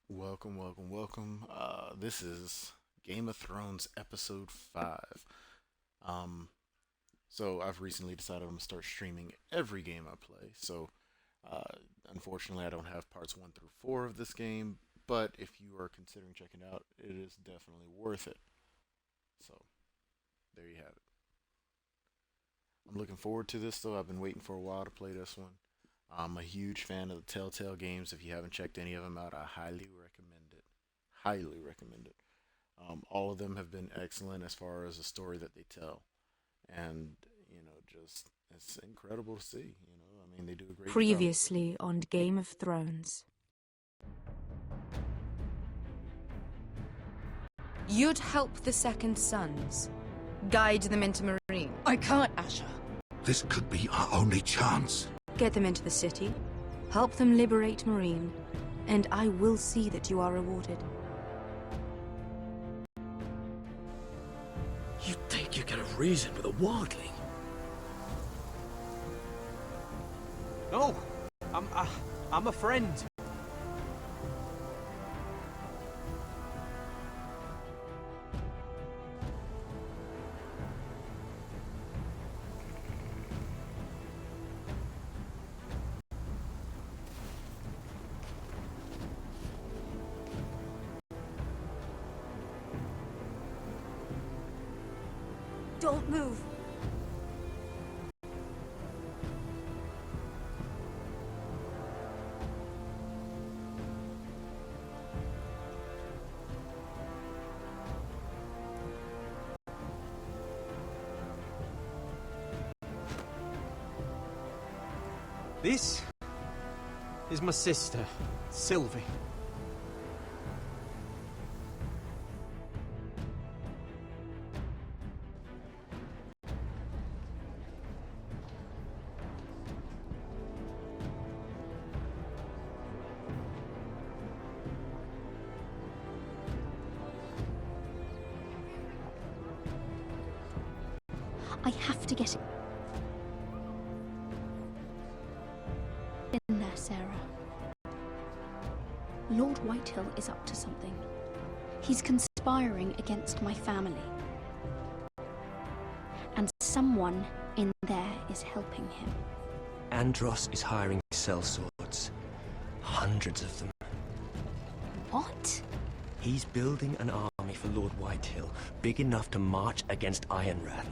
Welcome, welcome, welcome. This is Game of Thrones episode 5. Um, so I've recently decided I'm gonna start streaming every game I play. Uh, Unfortunately, I don't have parts 1 through 4 of this game, but if you are considering checking it out, it is definitely worth it. So there you have it. I'm looking forward to this though. I've been waiting for a while to play this one. I'm a huge fan of the Telltale games. If you haven't checked any of them out, I highly recommend it. Highly recommend it. All of them have been excellent as far as the story that they tell, and just it's incredible to see. I mean, they do a great job. Previously on Game of Thrones. You'd help the Second Sons. Guide them into Marine. I can't, Asher. This could be our only chance. Get them into the city. Help them liberate Marine. And I will see that you are rewarded. You think you can reason with a wildling? No, I'm a friend. Don't move. This is my sister, Sylvie. I have to get in there, Sarah. Lord Whitehill is up to something. He's conspiring against my family. And someone in there is helping him. Andros is hiring sellswords. Hundreds of them. What? He's building an army for Lord Whitehill, big enough to march against Ironrath.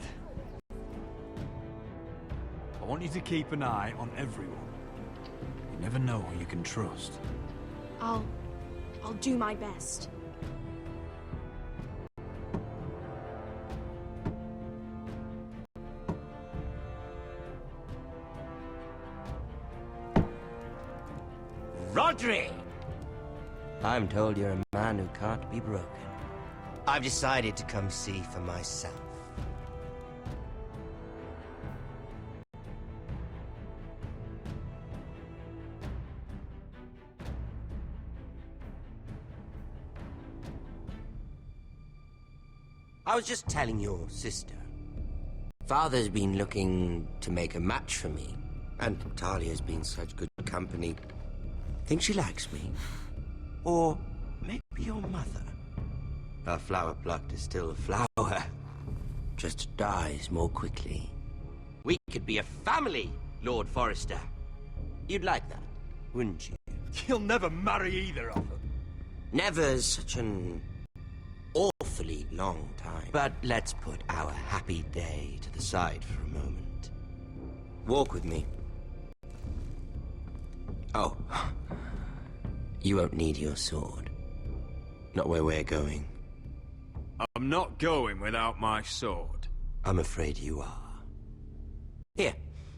I want you to keep an eye on everyone. You never know who you can trust. I'll do my best. Rodri! I'm told you're a man who can't be broken. I've decided to come see for myself. I was just telling your sister. Father's been looking to make a match for me, and Talia's been such good company. Think she likes me? Or maybe your mother? A flower plucked is still a flower, just dies more quickly. We could be a family, Lord Forrester. You'd like that, wouldn't you? You'll never marry either of them. Never's such an awfully long time. But let's put our happy day to the side for a moment. Walk with me. Oh, you won't need your sword. Not where we're going. I'm not going without my sword. I'm afraid you are. Here,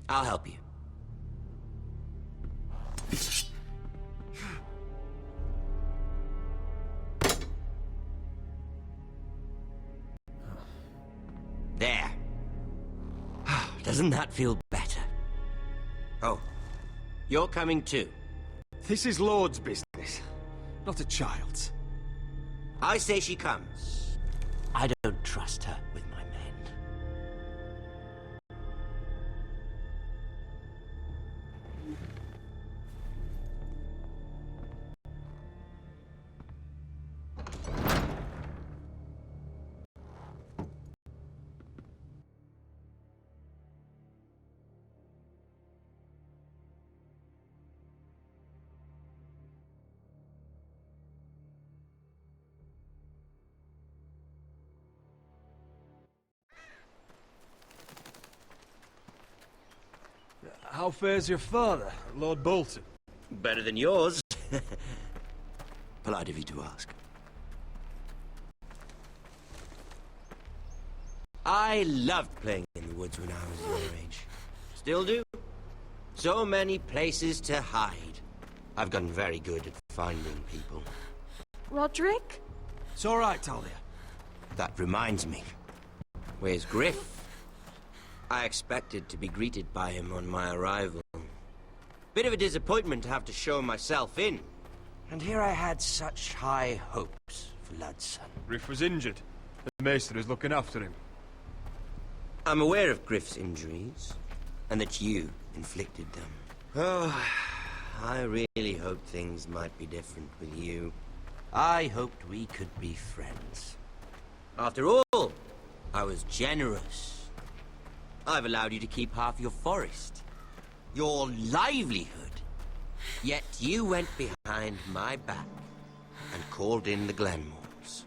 I'll help you. There. Doesn't that feel better? Oh, you're coming too. This is Lord's business, not a child's. I say she comes. I don't trust her with my men. How fares your father, Lord Bolton? Better than yours. Polite of you to ask. I loved playing in the woods when I was your age. Still do. So many places to hide. I've gotten very good at finding people. Roderick? It's all right, Talia. That reminds me. Where's Griff? I expected to be greeted by him on my arrival. Bit of a disappointment to have to show myself in. And here I had such high hopes for Ludson. Griff was injured. The maester is looking after him. I'm aware of Griff's injuries, and that you inflicted them. Oh, I really hoped things might be different with you. I hoped we could be friends. After all, I was generous. I've allowed you to keep half your forest, your livelihood. Yet you went behind my back and called in the Glenmores.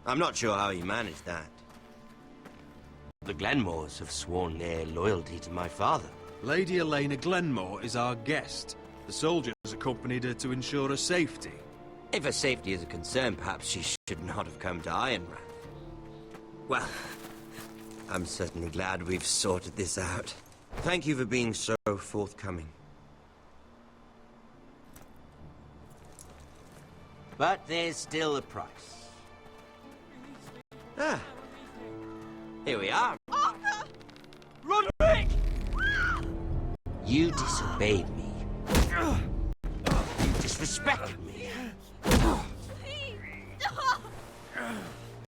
I'm not sure how you managed that. The Glenmores have sworn their loyalty to my father. Lady Elena Glenmore is our guest. The soldiers accompanied her to ensure her safety. If her safety is a concern, perhaps she should not have come to Ironrath. Well, I'm certainly glad we've sorted this out. Thank you for being so forthcoming. But there's still a price. Ah, here we are. Arthur! Roderick! You disobeyed me. You disrespected me.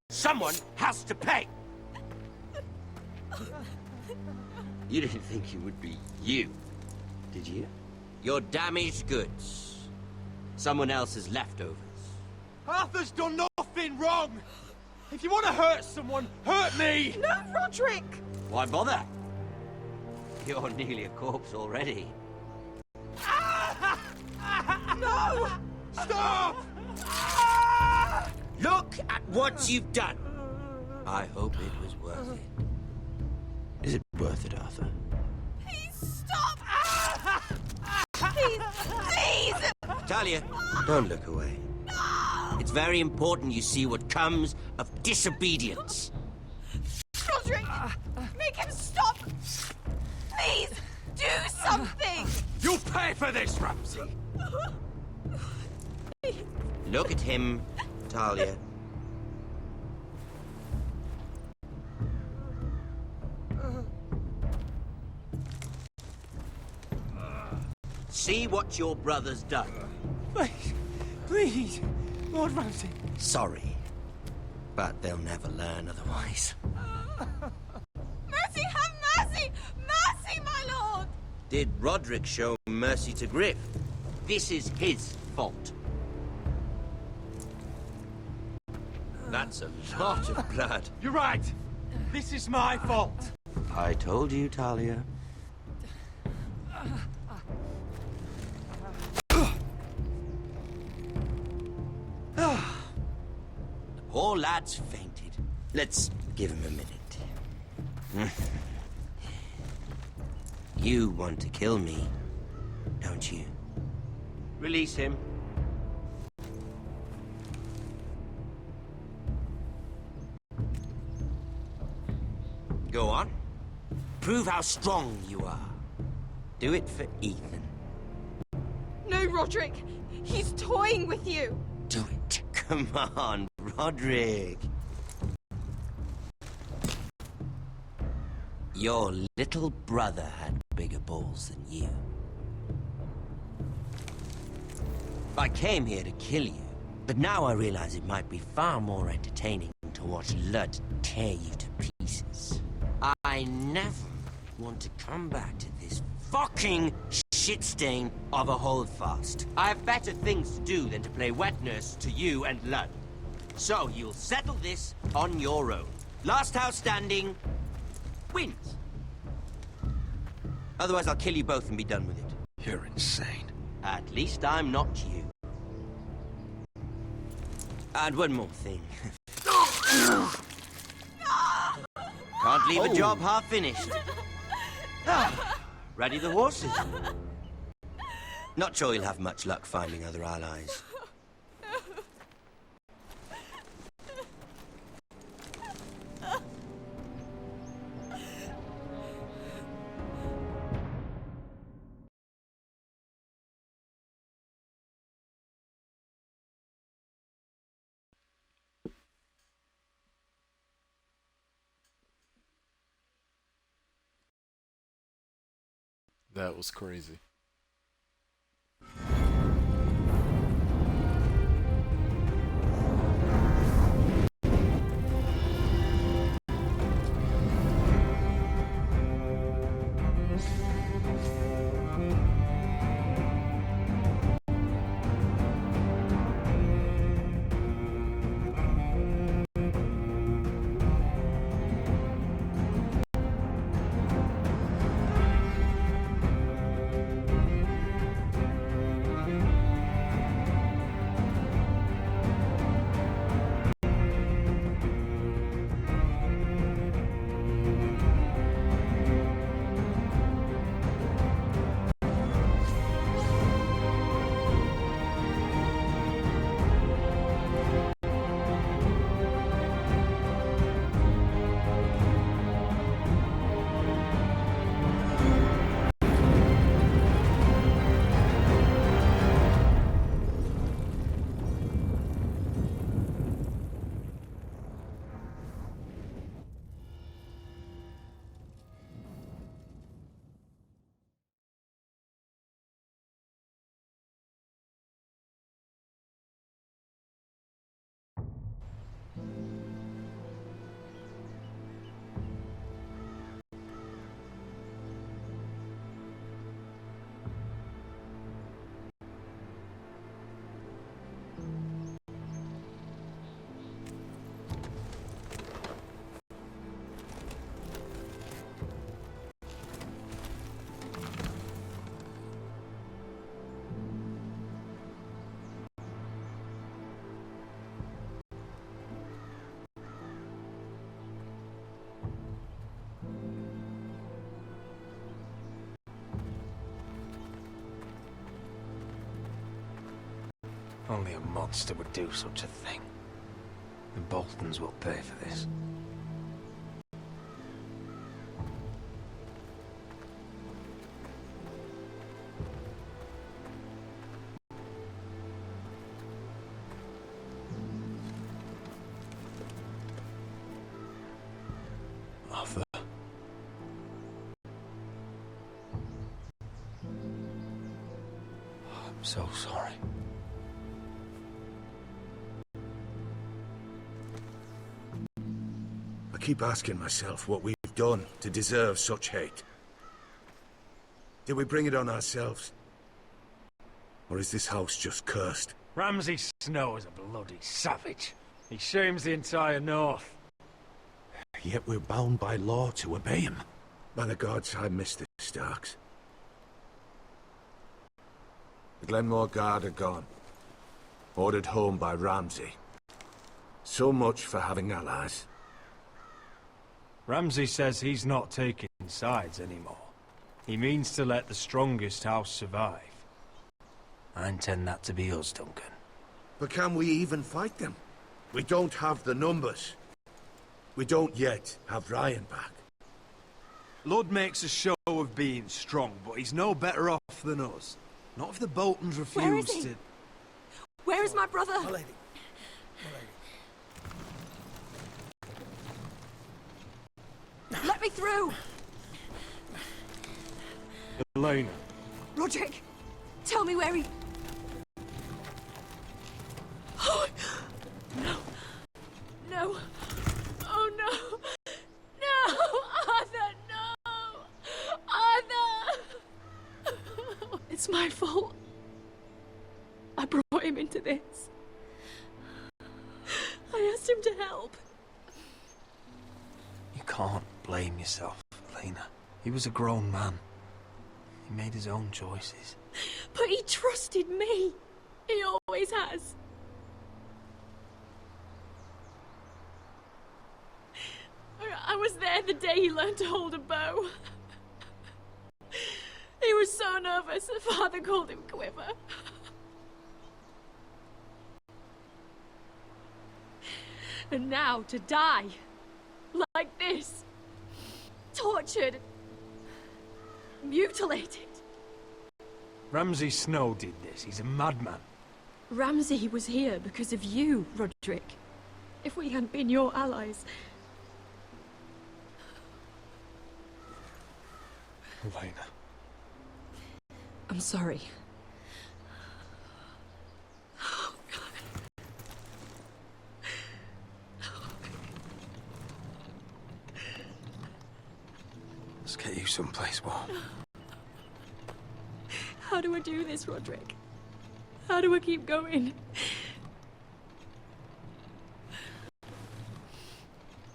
Someone has to pay. You didn't think it would be you, did you? Your damaged goods. Someone else's leftovers. Arthur's done nothing wrong! If you want to hurt someone, hurt me! No, Roderick! Why bother? You're nearly a corpse already. No! Stop! Look at what you've done. I hope it was worth it. Is it worth it, Arthur? Please stop! Please, please! Talia, don't look away. It's very important you see what comes of disobedience. Roderick! Make him stop! Please, do something! You'll pay for this, Ramsay! Look at him, Talia. See what your brother's done. Please, please, Lord Ramsay. Sorry, but they'll never learn otherwise. Mercy, have mercy! Mercy, my lord! Did Roderick show mercy to Griff? This is his fault. That's a lot of blood. You're right. This is my fault. I told you, Talia. The poor lad's fainted. Let's give him a minute. You want to kill me, don't you? Release him. Go on. Prove how strong you are. Do it for Ethan. No, Roderick! He's toying with you! Do it. Come on, Roderick. Your little brother had bigger balls than you. I came here to kill you, but now I realize it might be far more entertaining to watch Lud tear you to pieces. I never want to come back to this fucking shit stain of a holdfast. I have better things to do than to play wet nurse to you and Lud. So you'll settle this on your own. Last house standing wins. Otherwise I'll kill you both and be done with it. You're insane. At least I'm not you. And one more thing. Can't leave a job half finished. Ah, ready the horses. Not sure you'll have much luck finding other allies. That was crazy. Only a monster would do such a thing. The Boltons will pay for this. Arthur. I'm so sorry. I keep asking myself what we've done to deserve such hate. Did we bring it on ourselves? Or is this house just cursed? Ramsay Snow is a bloody savage. He shames the entire North. Yet we're bound by law to obey him. By the gods, I miss the Starks. The Glenmore Guard are gone. Ordered home by Ramsay. So much for having allies. Ramsay says he's not taking sides anymore. He means to let the strongest house survive. I intend that to be us, Duncan. But can we even fight them? We don't have the numbers. We don't yet have Ryan back. Lud makes a show of being strong, but he's no better off than us. Not if the Boltons refuse Where is he? to... Where is my brother? My lady. Let me through! Elena. Roderick, tell me where he... Oh, no. No. Oh, no. No! Arthur, no! Arthur! It's my fault. I brought him into this. I asked him to help. You can't blame yourself, Elena. He was a grown man. He made his own choices. But he trusted me. He always has. I was there the day he learned to hold a bow. He was so nervous, the father called him Quiver. And now to die. Like this. Tortured. Mutilated. Ramsay Snow did this. He's a madman. Ramsay was here because of you, Roderick. If we hadn't been your allies... Elena. I'm sorry. Let's get you someplace warm. How do I do this, Roderick? How do I keep going?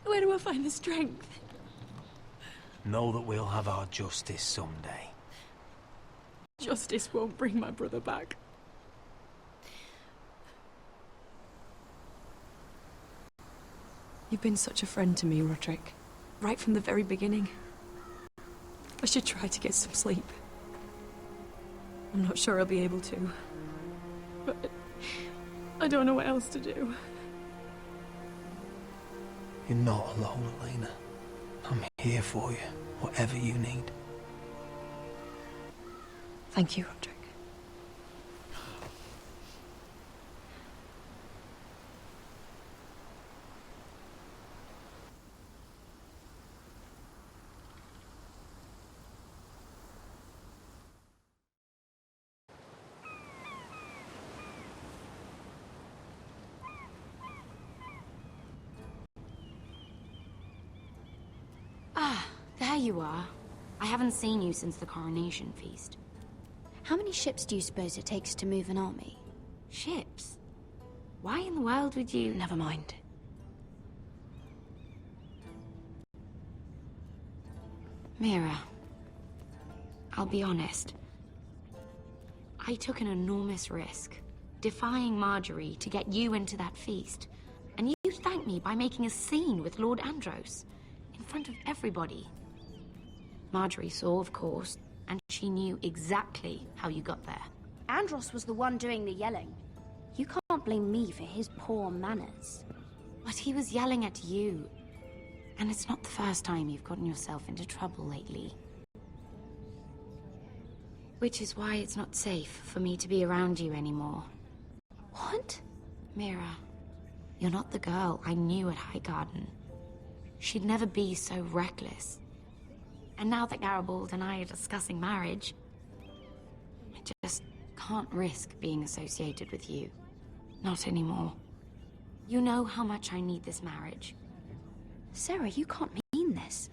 Where do I find the strength? Know that we'll have our justice someday. Justice won't bring my brother back. You've been such a friend to me, Roderick. Right from the very beginning. I should try to get some sleep. I'm not sure I'll be able to. But I don't know what else to do. You're not alone, Elena. I'm here for you, whatever you need. Thank you, Roderick. Ah, there you are. I haven't seen you since the coronation feast. How many ships do you suppose it takes to move an army? Ships? Why in the world would you... Never mind. Mira, I'll be honest. I took an enormous risk, defying Marjorie to get you into that feast. And you thanked me by making a scene with Lord Andros, in front of everybody. Marjorie saw, of course, and she knew exactly how you got there. Andros was the one doing the yelling. You can't blame me for his poor manners. But he was yelling at you. And it's not the first time you've gotten yourself into trouble lately. Which is why it's not safe for me to be around you anymore. What? Mira, you're not the girl I knew at Highgarden. She'd never be so reckless. And now that Garibald and I are discussing marriage, I just can't risk being associated with you. Not anymore. You know how much I need this marriage. Sarah, you can't mean this.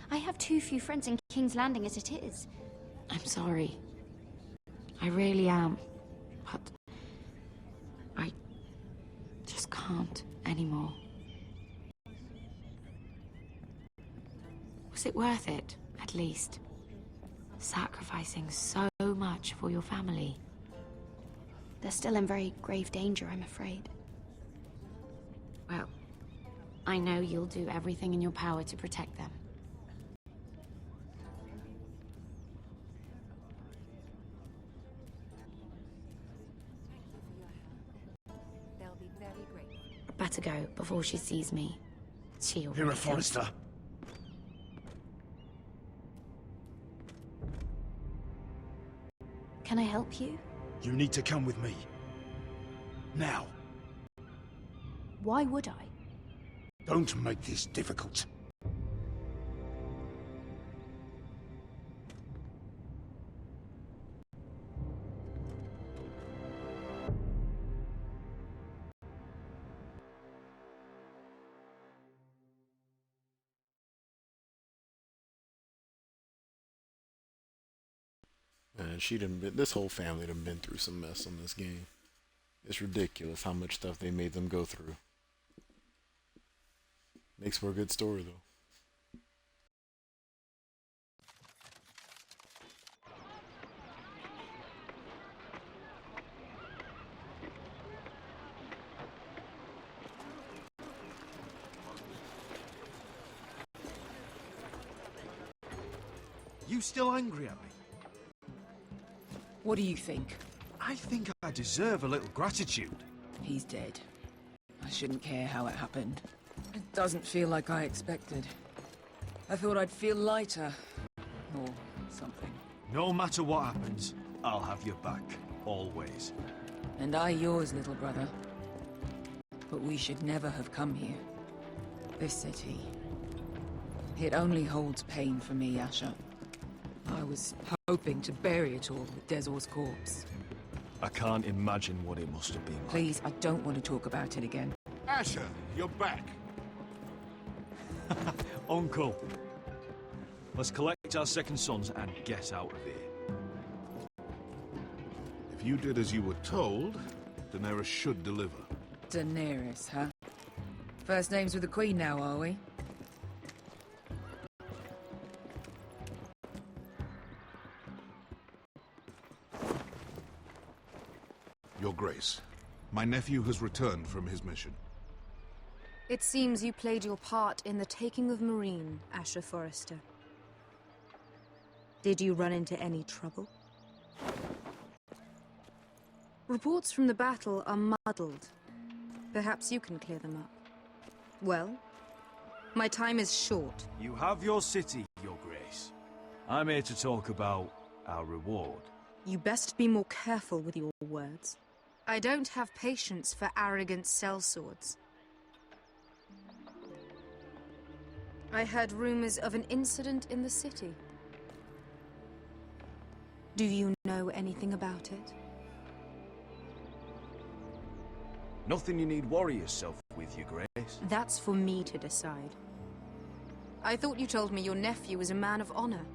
I have too few friends in King's Landing as it is. I'm sorry. I really am. But I just can't anymore. Was it worth it, at least? Sacrificing so much for your family? They're still in very grave danger, I'm afraid. Well, I know you'll do everything in your power to protect them. They'll be very grateful. Better go before she sees me. She already Mira does. Forrester. Can I help you? You need to come with me. Now. Why would I? Don't make this difficult. And she done been, this whole family done been through some mess on this game. It's ridiculous how much stuff they made them go through. Makes for a good story, though. You still angry at me? What do you think? I think I deserve a little gratitude. He's dead. I shouldn't care how it happened. It doesn't feel like I expected. I thought I'd feel lighter. Or something. No matter what happens, I'll have your back. Always. And I yours, little brother. But we should never have come here. This city. It only holds pain for me, Asher. I was hoping to bury it all with Dezor's corpse. I can't imagine what it must have been like. Please, I don't want to talk about it again. Asher, you're back. Uncle. Let's collect our second sons and get out of here. If you did as you were told, Daenerys should deliver. Daenerys, huh? First names with the Queen now, are we? Your Grace, my nephew has returned from his mission. It seems you played your part in the taking of Meereen, Asher Forrester. Did you run into any trouble? Reports from the battle are muddled. Perhaps you can clear them up. Well, my time is short. You have your city, Your Grace. I'm here to talk about our reward. You best be more careful with your words. I don't have patience for arrogant sellswords. I heard rumors of an incident in the city. Do you know anything about it? Nothing you need worry yourself with, Your Grace. That's for me to decide. I thought you told me your nephew was a man of honor.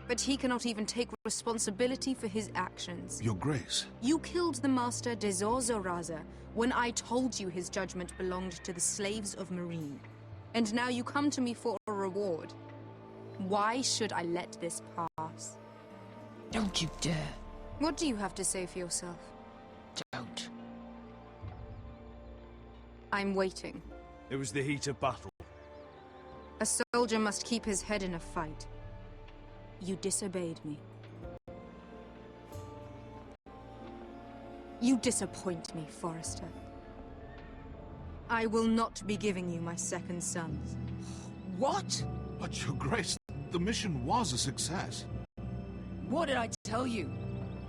But he cannot even take responsibility for his actions. Your Grace. You killed the Master Dezor Zoraza when I told you his judgment belonged to the slaves of Meereen. And now you come to me for a reward. Why should I let this pass? Don't you dare. What do you have to say for yourself? Don't. I'm waiting. It was the heat of battle. A soldier must keep his head in a fight. You disobeyed me. You disappoint me, Forrester. I will not be giving you my second sons. What? But Your Grace, the mission was a success. What did I tell you?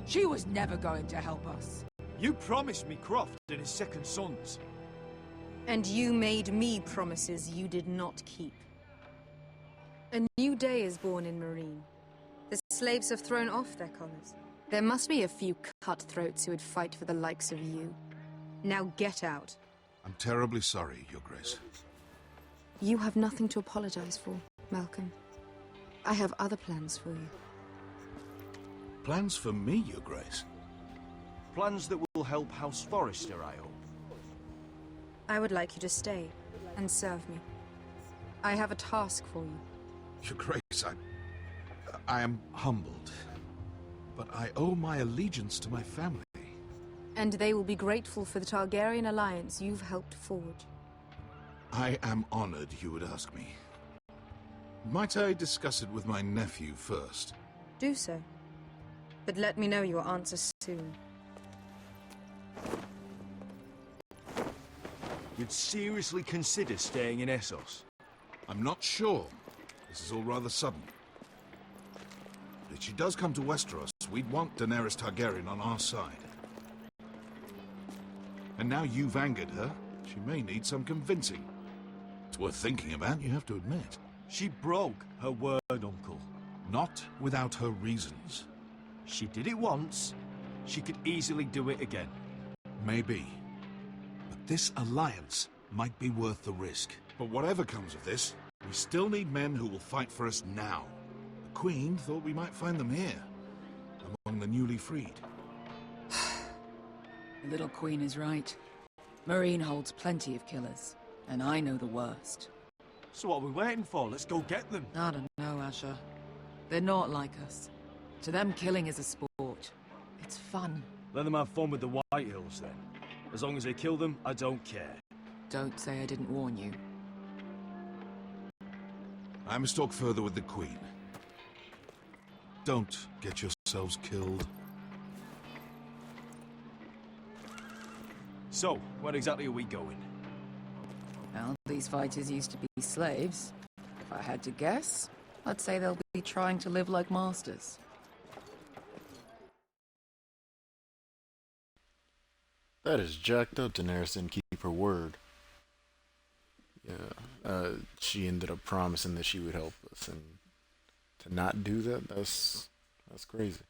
She was never going to help us. You promised me Croft and his second sons. And you made me promises you did not keep. A new day is born in Meereen. The slaves have thrown off their collars. There must be a few cutthroats who would fight for the likes of you. Now get out. I'm terribly sorry, Your Grace. You have nothing to apologize for, Malcolm. I have other plans for you. Plans for me, Your Grace? Plans that will help House Forrester, I hope. I would like you to stay and serve me. I have a task for you. Your Grace, I am humbled. But I owe my allegiance to my family. And they will be grateful for the Targaryen alliance you've helped forge. I am honored you would ask me. Might I discuss it with my nephew first? Do so. But let me know your answer soon. You'd seriously consider staying in Essos? I'm not sure. This is all rather sudden. But if she does come to Westeros, we'd want Daenerys Targaryen on our side. And now you've angered her, she may need some convincing. It's worth thinking about, you have to admit. She broke her word, Uncle. Not without her reasons. She did it once. She could easily do it again. Maybe. But this alliance might be worth the risk. But whatever comes of this, we still need men who will fight for us now. The Queen thought we might find them here, among the newly freed. The little Queen is right. Meereen holds plenty of killers, and I know the worst. So what are we waiting for? Let's go get them. I don't know, Asher. They're not like us. To them, killing is a sport. It's fun. Let them have fun with the White Hills, then. As long as they kill them, I don't care. Don't say I didn't warn you. I must talk further with the Queen. Don't get yourselves killed. So, where exactly are we going? Well, these fighters used to be slaves. If I had to guess, I'd say they'll be trying to live like masters. That is jacked up. Daenerys didn't keep her word. Yeah, she ended up promising that she would help us, and to not do that, that's crazy.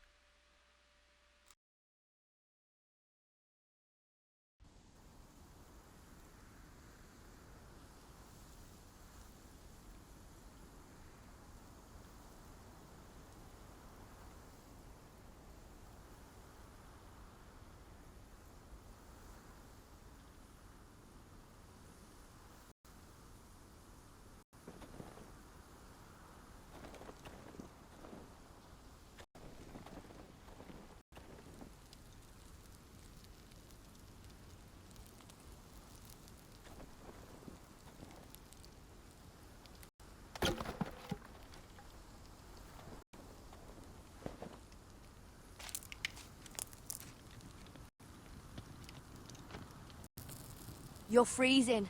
You're freezing.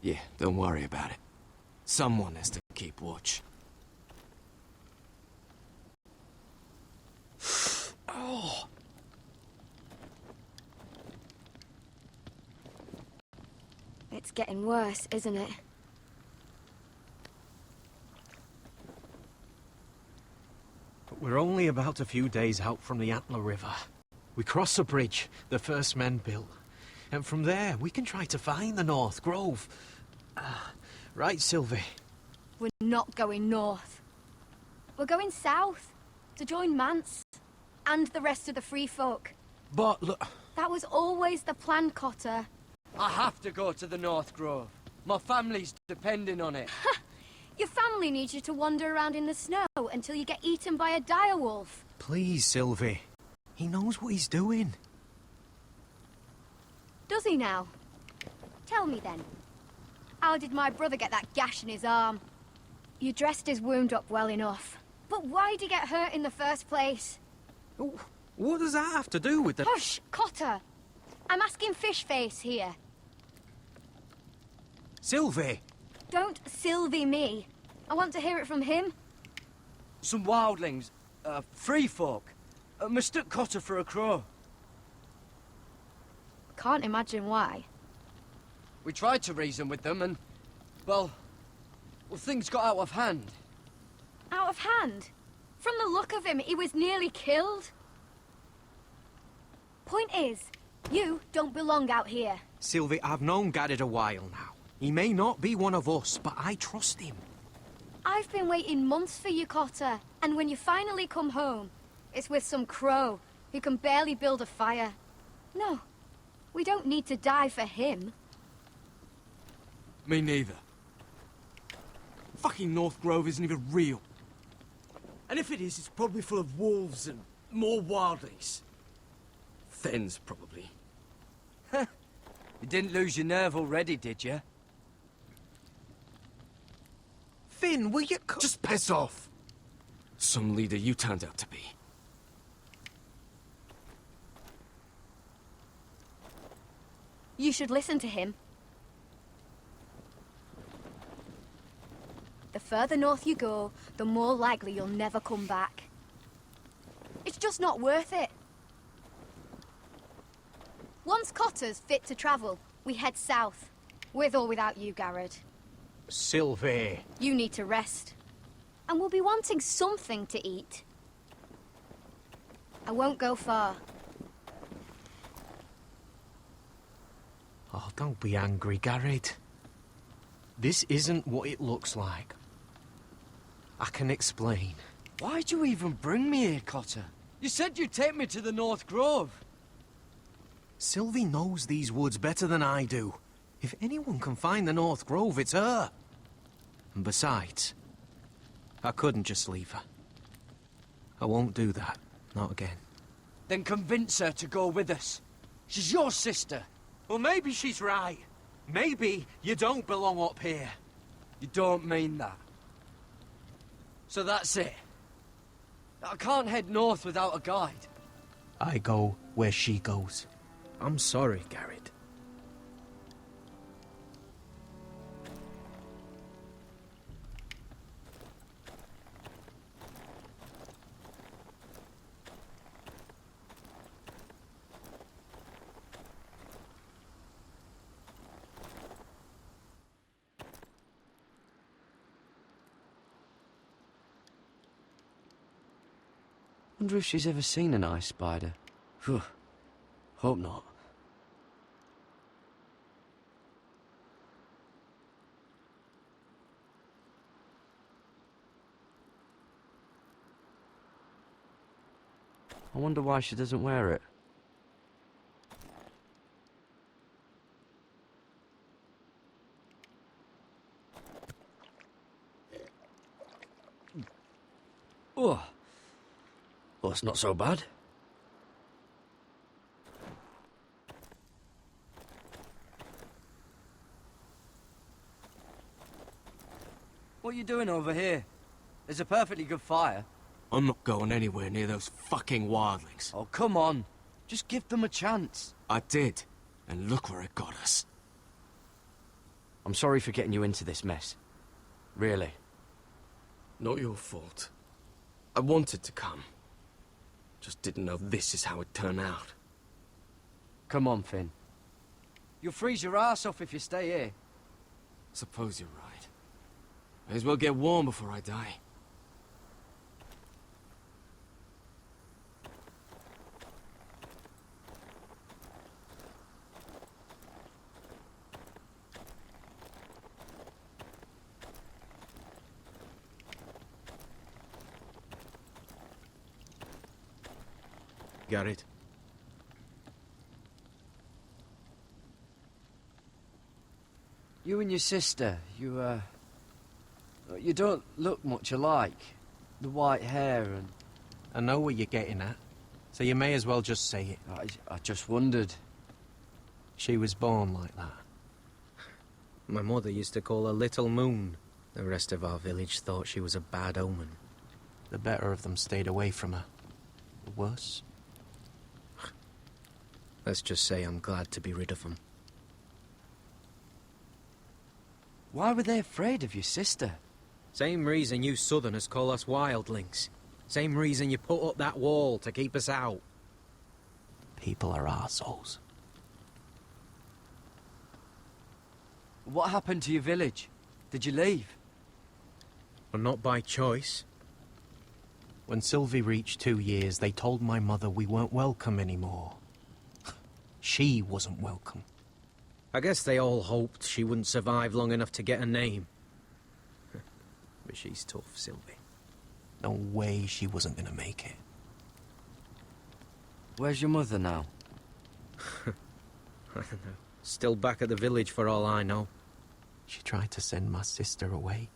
Yeah, don't worry about it. Someone has to keep watch. Oh. It's getting worse, isn't it? But we're only about a few days out from the Antler River. We cross a bridge the first men built. And from there, we can try to find the North Grove. Right, Sylvie? We're not going north. We're going south, to join Mance, and the rest of the Free Folk. But look... That was always the plan, Cotter. I have to go to the North Grove. My family's depending on it. Your family needs you to wander around in the snow until you get eaten by a direwolf. Please, Sylvie. He knows what he's doing. Does he now? Tell me then. How did my brother get that gash in his arm? You dressed his wound up well enough. But why'd he get hurt in the first place? What does that have to do with the... Hush, Cotter! I'm asking Fishface here. Sylvie! Don't Sylvie me. I want to hear it from him. Some wildlings, free folk, mistook Cotter for a crow. Can't imagine why. We tried to reason with them and, well, things got out of hand. Out of hand? From the look of him, he was nearly killed. Point is, you don't belong out here. Sylvie, I've known Garrett a while now. He may not be one of us, but I trust him. I've been waiting months for you, Cotter. And when you finally come home, it's with some crow who can barely build a fire. No, we don't need to die for him. Me neither. Fucking North Grove isn't even real. And if it is, it's probably full of wolves and more wildlings. Thens, probably. You didn't lose your nerve already, did you? Finn, will you... Just piss off! Some leader you turned out to be. You should listen to him. The further north you go, the more likely you'll never come back. It's just not worth it. Once Cotter's fit to travel, we head south. With or without you, Garrett. Sylvie. You need to rest. And we'll be wanting something to eat. I won't go far. Oh, don't be angry, Garrett. This isn't what it looks like. I can explain. Why'd you even bring me here, Cotter? You said you'd take me to the North Grove. Sylvie knows these woods better than I do. If anyone can find the North Grove, it's her. And besides, I couldn't just leave her. I won't do that. Not again. Then convince her to go with us. She's your sister. Well, maybe she's right. Maybe you don't belong up here. You don't mean that. So that's it. I can't head north without a guide. I go where she goes. I'm sorry, Garrett. Wonder if she's ever seen an ice spider. Phew. Hope not. I wonder why she doesn't wear it. Oh. Well, it's not so bad. What are you doing over here? There's a perfectly good fire. I'm not going anywhere near those fucking wildlings. Oh, come on. Just give them a chance. I did, and look where it got us. I'm sorry for getting you into this mess. Really. Not your fault. I wanted to come. Just didn't know this is how it'd turn out. Come on, Finn. You'll freeze your ass off if you stay here. Suppose you're right. May as well get warm before I die. Got it. You and your sister, you don't look much alike. The white hair and... I know what you're getting at, so you may as well just say it. I just wondered. She was born like that. My mother used to call her Little Moon. The rest of our village thought she was a bad omen. The better of them stayed away from her. The worse? Let's just say I'm glad to be rid of them. Why were they afraid of your sister? Same reason you Southerners call us wildlings. Same reason you put up that wall to keep us out. People are arseholes. What happened to your village? Did you leave? Well, not by choice. When Sylvie reached 2 years, they told my mother we weren't welcome anymore. She wasn't welcome. I guess they all hoped she wouldn't survive long enough to get a name. But she's tough, Sylvie. No way she wasn't gonna make it. Where's your mother now? I don't know. Still back at the village for all I know. She tried to send my sister away.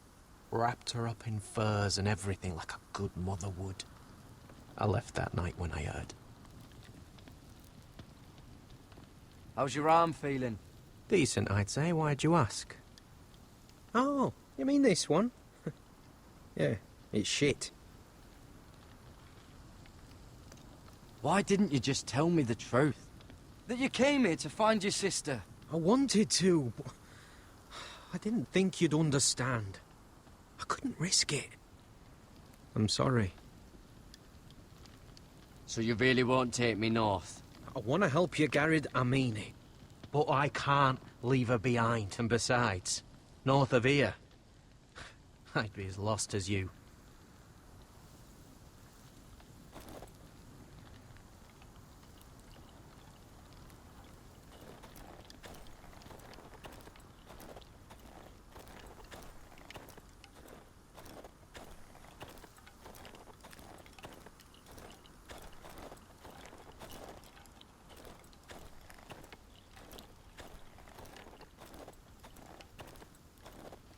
Wrapped her up in furs and everything like a good mother would. I left that night when I heard. How's your arm feeling? Decent, I'd say. Why'd you ask? Oh, you mean this one? Yeah, it's shit. Why didn't you just tell me the truth? That you came here to find your sister? I wanted to. I didn't think you'd understand. I couldn't risk it. I'm sorry. So you really won't take me north? I want to help you, Garrett, I mean it. But I can't leave her behind. And besides, north of here, I'd be as lost as you.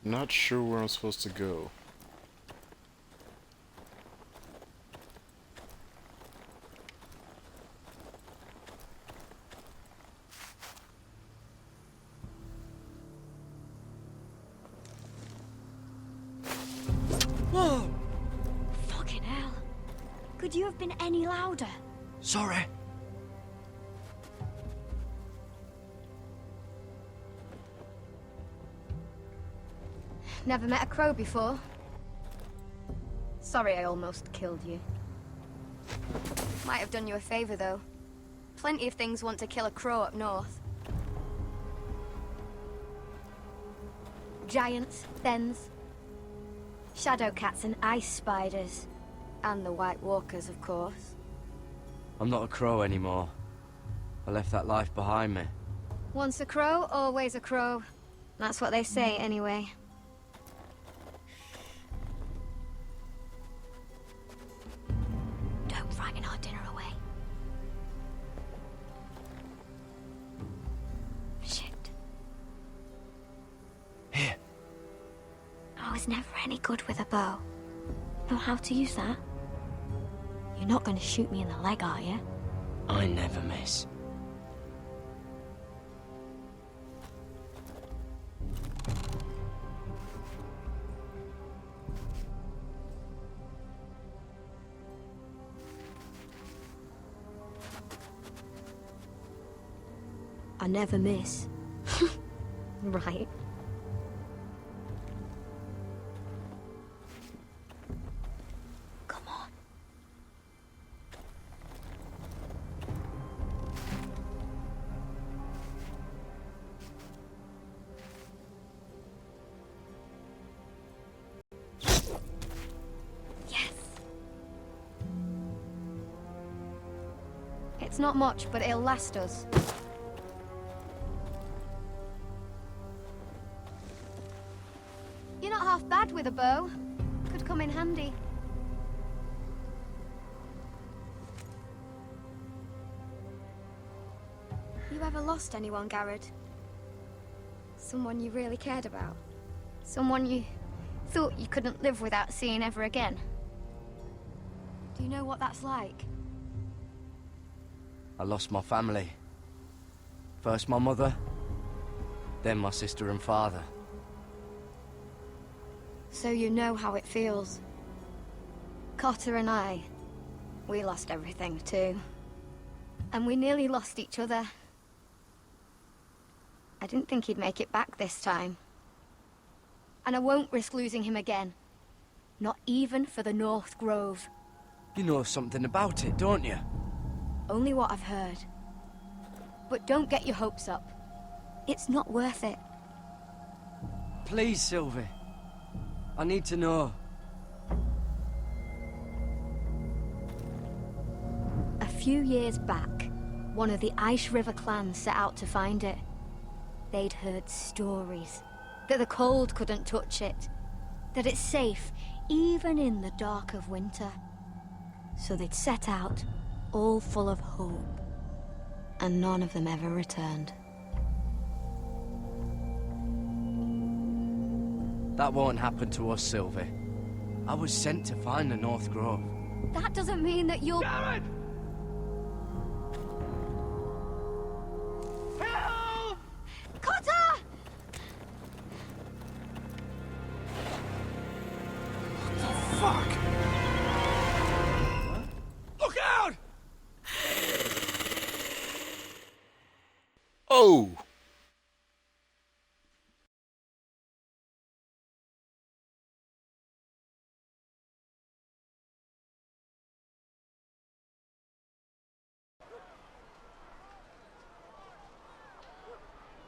Not sure where I'm supposed to go. Whoa! Fucking hell. Could you have been any louder? Sorry. Never met a crow before. Sorry I almost killed you. Might have done you a favor, though. Plenty of things want to kill a crow up north. Giants, thens, shadow cats and ice spiders. And the White Walkers, of course. I'm not a crow anymore. I left that life behind me. Once a crow, always a crow. That's what they say, anyway. Don't frighten our dinner away. Shit. Here. I was never any good with a bow. Know how to use that? You're not going to shoot me in the leg, are you? I never miss. I never miss. Right. Come on. Yes. It's not much, but it'll last us. You're not half bad with a bow. Could come in handy. You ever lost anyone, Garrett? Someone you really cared about? Someone you thought you couldn't live without seeing ever again? Do you know what that's like? I lost my family. First my mother, then my sister and father. So you know how it feels. Cotter and I, we lost everything too. And we nearly lost each other. I didn't think he'd make it back this time. And I won't risk losing him again. Not even for the North Grove. You know something about it, don't you? Only what I've heard. But don't get your hopes up. It's not worth it. Please, Sylvie. I need to know. A few years back, one of the Ice River clans set out to find it. They'd heard stories that the cold couldn't touch it, that it's safe even in the dark of winter. So they'd set out, all full of hope, and none of them ever returned. That won't happen to us, Sylvie. I was sent to find the North Grove. That doesn't mean that you'll... Garrett! Help! Cotter! Fuck! Look out! Oh!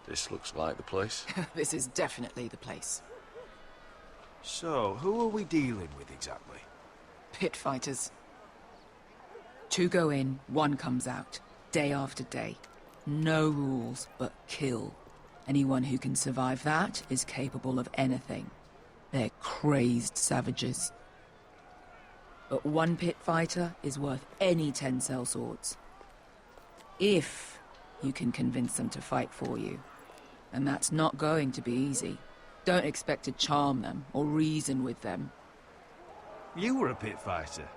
This looks like the place. This is definitely the place. So, who are we dealing with exactly? Pit fighters. 2 go in, 1 comes out. Day after day. No rules, but kill. Anyone who can survive that is capable of anything. They're crazed savages. But 1 pit fighter is worth any 10 sellswords. If you can convince them to fight for you. And that's not going to be easy. Don't expect to charm them or reason with them. You were a pit fighter.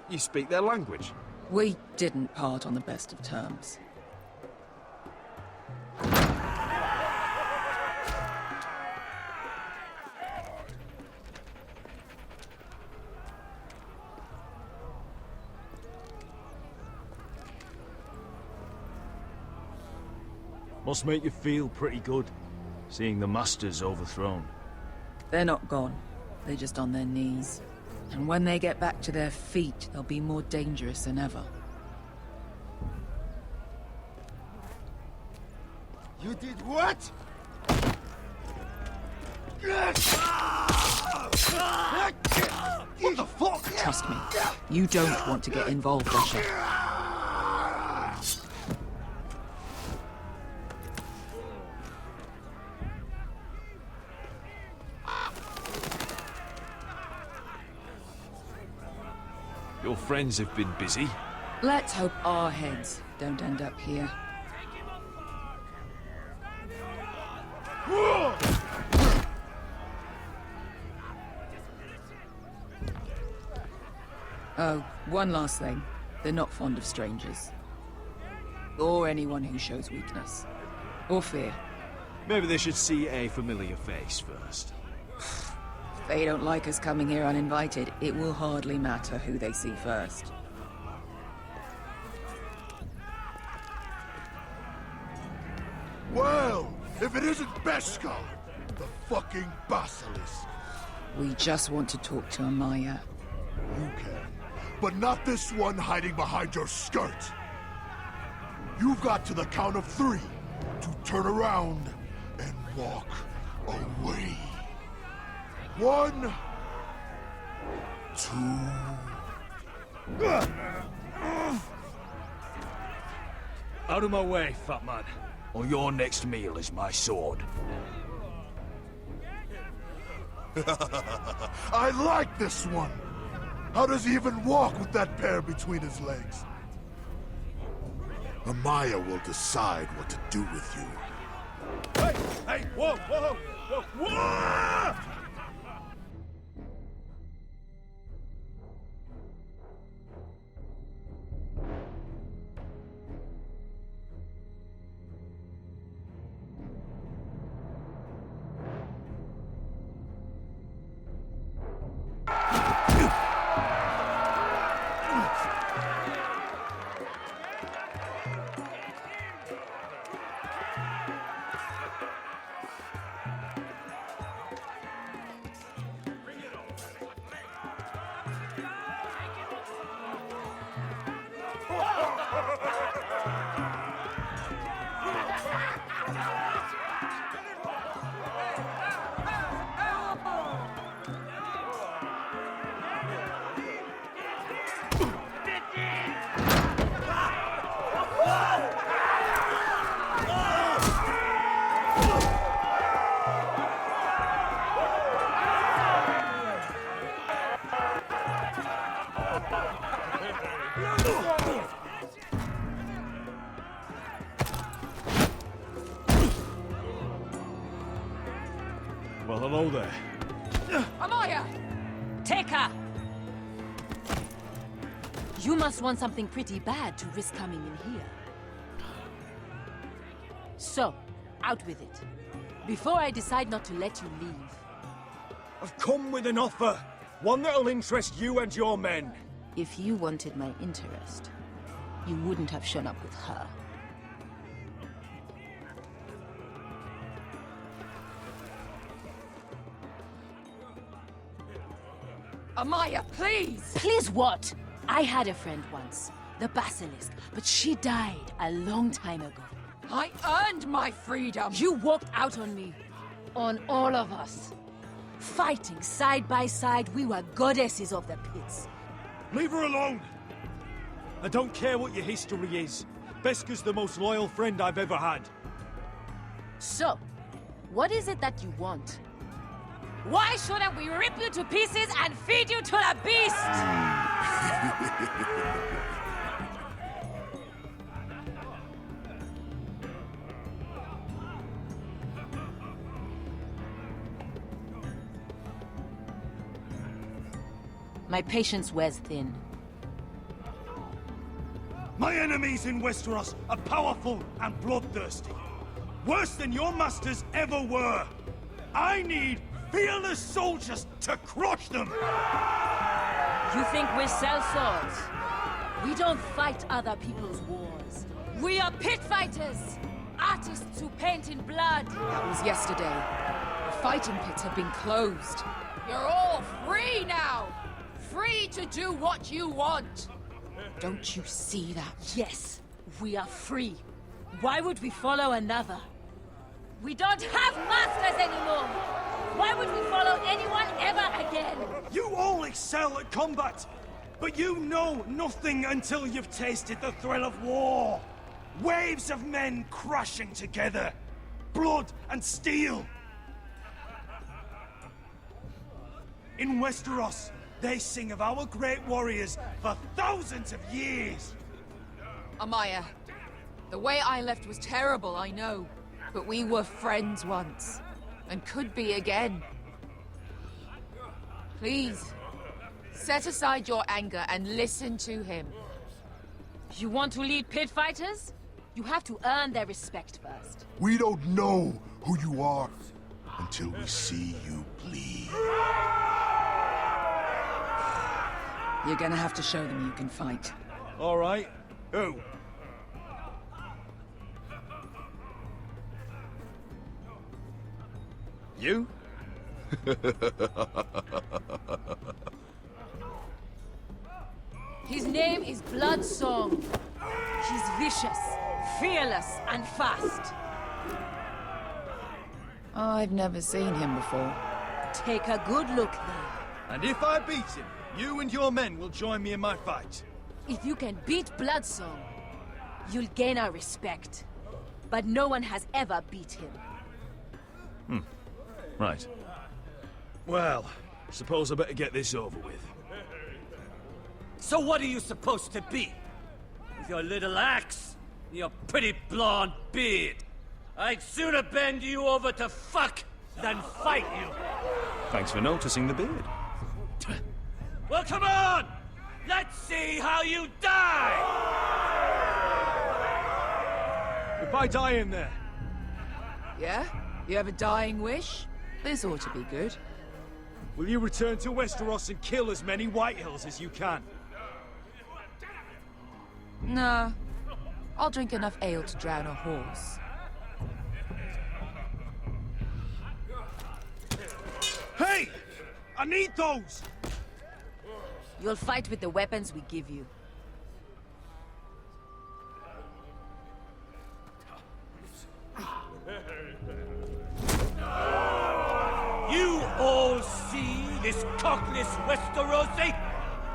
You speak their language. We didn't part on the best of terms. Must make you feel pretty good, seeing the Masters overthrown. They're not gone. They're just on their knees. And when they get back to their feet, they'll be more dangerous than ever. You did what? What the fuck? Trust me, you don't want to get involved, Asher. Your friends have been busy. Let's hope our heads don't end up here. Oh, one last thing. They're not fond of strangers. Or anyone who shows weakness. Or fear. Maybe they should see a familiar face first. If they don't like us coming here uninvited, it will hardly matter who they see first. Well, if it isn't Beskar, the fucking basilisk. We just want to talk to Amaya. You can, but not this one hiding behind your skirt. You've got to the count of 3 to turn around and walk away. 1, 2... Out of my way, fat man, or your next meal is my sword. I like this one. How does he even walk with that pair between his legs? Amaya will decide what to do with you. Hey! Hey! Whoa! Whoa! Whoa! Whoa! Well, hello there. Amaya! Take her! You must want something pretty bad to risk coming in here. So, out with it. Before I decide not to let you leave. I've come with an offer. One that'll interest you and your men. If you wanted my interest, you wouldn't have shown up with her. Amaya, please! Please what? I had a friend once, the Basilisk, but she died a long time ago. I earned my freedom! You walked out on me. On all of us. Fighting side by side, we were goddesses of the pits. Leave her alone! I don't care what your history is. Beskar's the most loyal friend I've ever had. So, what is it that you want? Why shouldn't we rip you to pieces and feed you to the beast? My patience wears thin. My enemies in Westeros are powerful and bloodthirsty. Worse than your masters ever were. I need fearless soldiers to crush them! You think we sell swords? We don't fight other people's wars. We are pit fighters! artists who paint in blood. That was yesterday. The fighting pits have been closed. You're all free now! Free to do what you want! Don't you see that? Yes, we are free. Why would we follow another? We don't have masters anymore! Why would we follow anyone ever again? You all excel at combat, but you know nothing until you've tasted the thrill of war. Waves of men crashing together. Blood and steel. In Westeros, they sing of our great warriors for thousands of years. Amaya, the way I left was terrible, I know. But we were friends once. And could be again. Please, set aside your anger and listen to him. You want to lead pit fighters? You have to earn their respect first. We don't know who you are until we see you bleed. You're gonna have to show them you can fight. All right. Who? You? His name is Bloodsong. He's vicious, fearless, and fast. I've never seen him before. Take a good look then. And if I beat him, you and your men will join me in my fight. If you can beat Bloodsong, you'll gain our respect. But no one has ever beat him. Right. Well, suppose I better get this over with. So what are you supposed to be? With your little axe and your pretty blonde beard? I'd sooner bend you over to fuck than fight you. Thanks for noticing the beard. Well, come on! Let's see how you die! If I die in there, Yeah? You have a dying wish? This ought to be good. will you return to Westeros and kill as many Whitehills as you can? Nah. I'll drink enough ale to drown a horse. Hey! I need those! You'll fight with the weapons we give you. You all see this cockless Westerosi?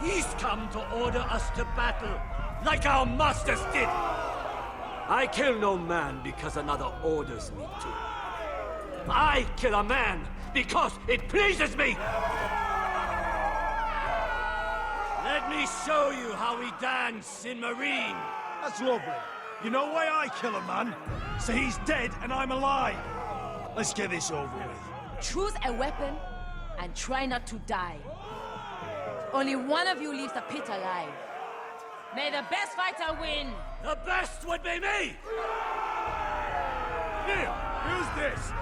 He's come to order us to battle, like our masters did. I kill no man because another orders me to. I kill a man because it pleases me! Let me show you how we dance in Marine. That's lovely. You know why I kill a man? So he's dead and I'm alive. Let's get this over with. Choose a weapon and try not to die. Only one of you leaves the pit alive. May the best fighter win! The best would be me! Here, use this.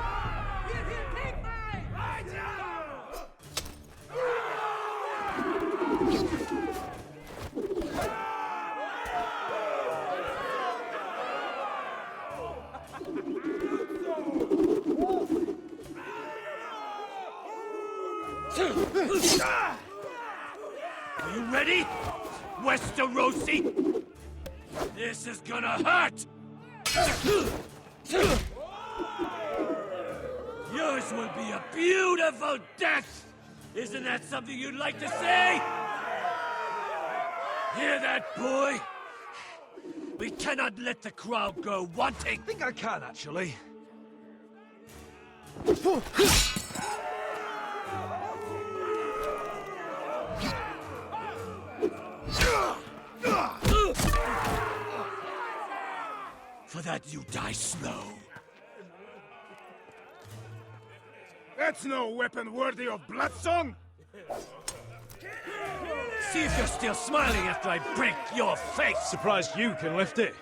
Are you ready, Westerosi? This is gonna hurt! Yours will be a beautiful death! Isn't that something you'd like to say? Hear that, boy? We cannot let the crowd go wanting! I think I can, actually. For that you die slow. That's no weapon worthy of Bloodsong! See if you're still smiling after I break your face! Surprised you can lift it.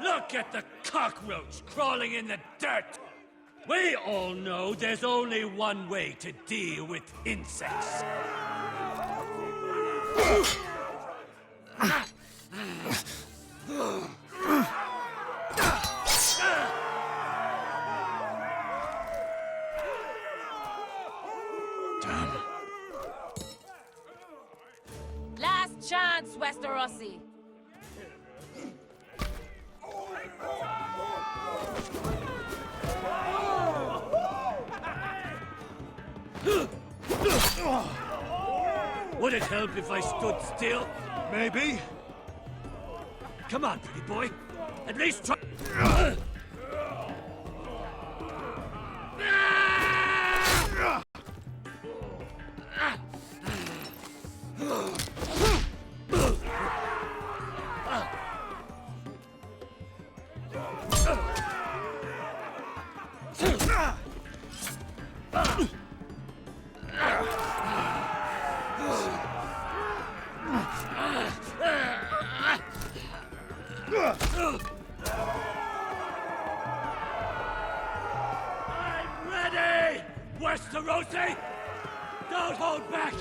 Look at the cockroach crawling in the dirt! We all know there's only one way to deal with insects. Last chance, Westerosi. Would it help if I stood still? Maybe. Come on, pretty boy. At least try. I'm ready! Westerosi! Don't hold back!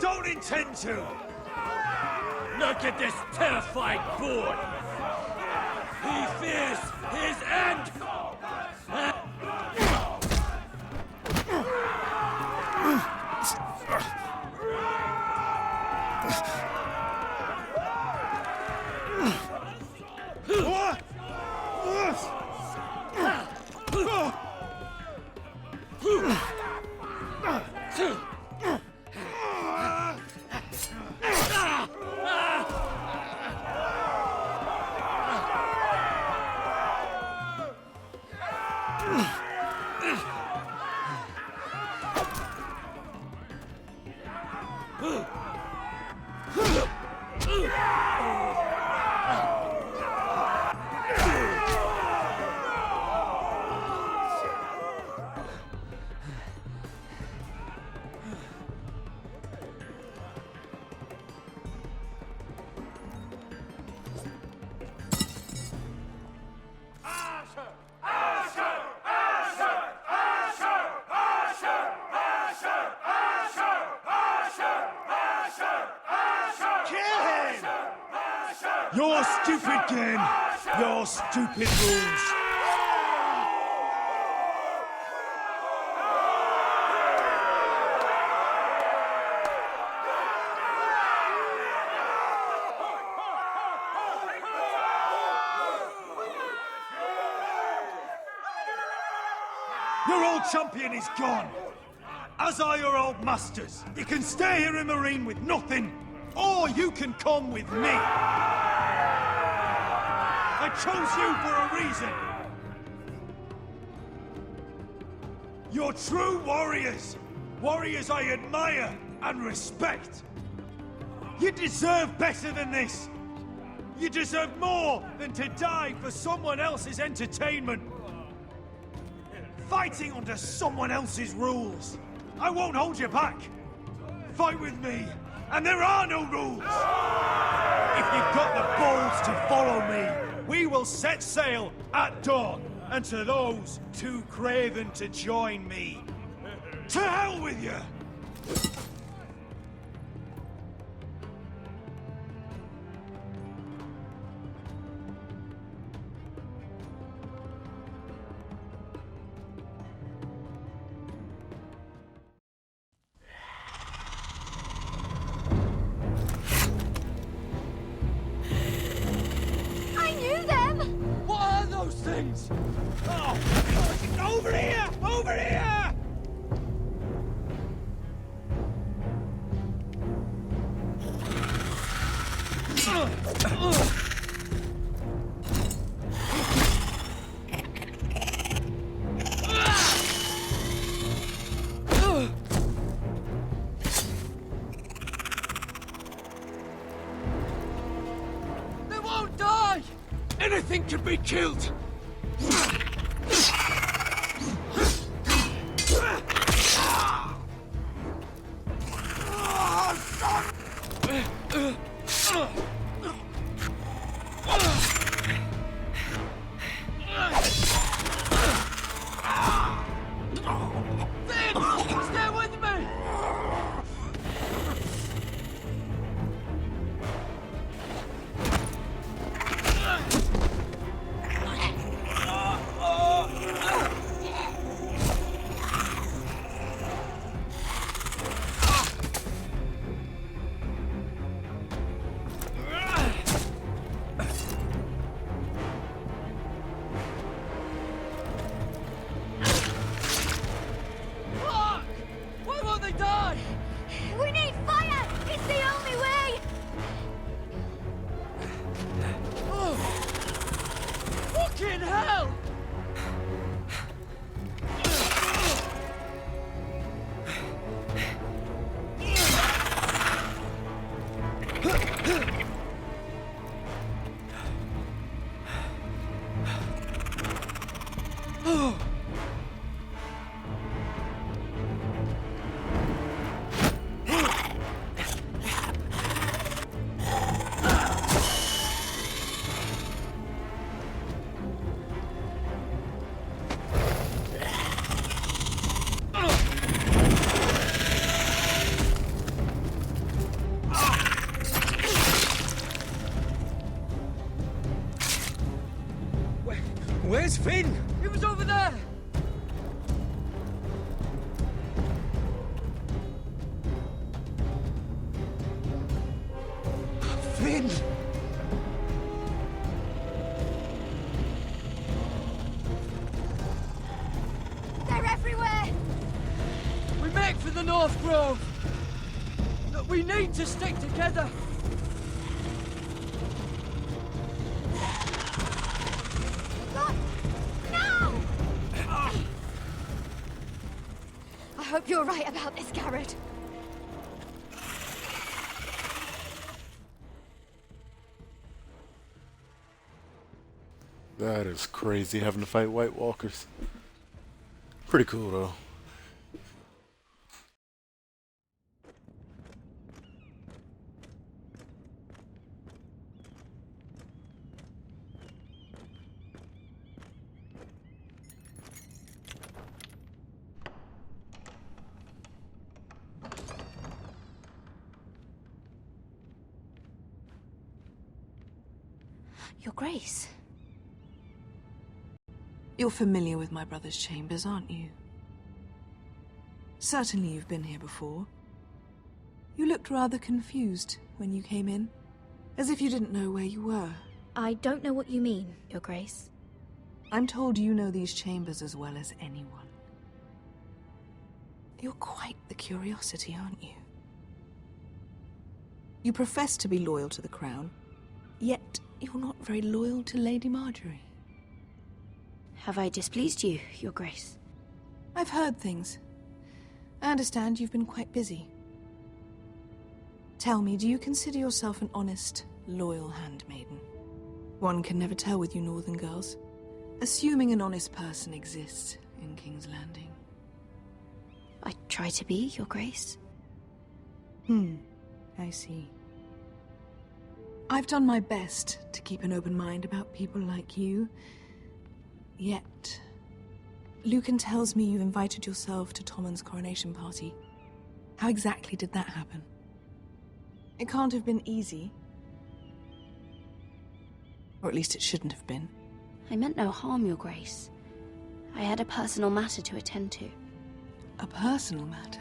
Don't intend to! Look at this terrified boy! He fears his end! Your stupid game, your stupid rules. Your old champion is gone, as are your old masters. You can stay here in Meereen with nothing, or you can come with me. I chose you for a reason. You're true warriors. Warriors I admire and respect. You deserve better than this. You deserve more than to die for someone else's entertainment. Fighting under someone else's rules. I won't hold you back. Fight with me, and there are no rules. If you've got the balls to follow me, we will set sail at dawn, and to those too craven to join me, to hell with you! Things! Oh! Over here! Over here! They won't die! Anything can be killed! Where's Finn? He was over there! Finn! They're everywhere! We make for the North Grove! But we need to stick together! Look! No! I hope you're right about this, Garrett. That is crazy, having to fight White Walkers. Pretty cool, though. Your Grace. You're familiar with my brother's chambers, aren't you? Certainly you've been here before. You looked rather confused when you came in, as if you didn't know where you were. I don't know what you mean, Your Grace. I'm told you know these chambers as well as anyone. You're quite the curiosity, aren't you? You profess to be loyal to the crown, yet you're not very loyal to Lady Marjorie. Have I displeased you, Your Grace? I've heard things. I understand you've been quite busy. Tell me, do you consider yourself an honest, loyal handmaiden? One can never tell with you northern girls. Assuming an honest person exists in King's Landing. I try to be, Your Grace. I see. I've done my best to keep an open mind about people like you. Yet, Lucan tells me you invited yourself to Tommen's coronation party. How exactly did that happen? It can't have been easy. Or at least it shouldn't have been. I meant no harm, Your Grace. I had a personal matter to attend to. A personal matter?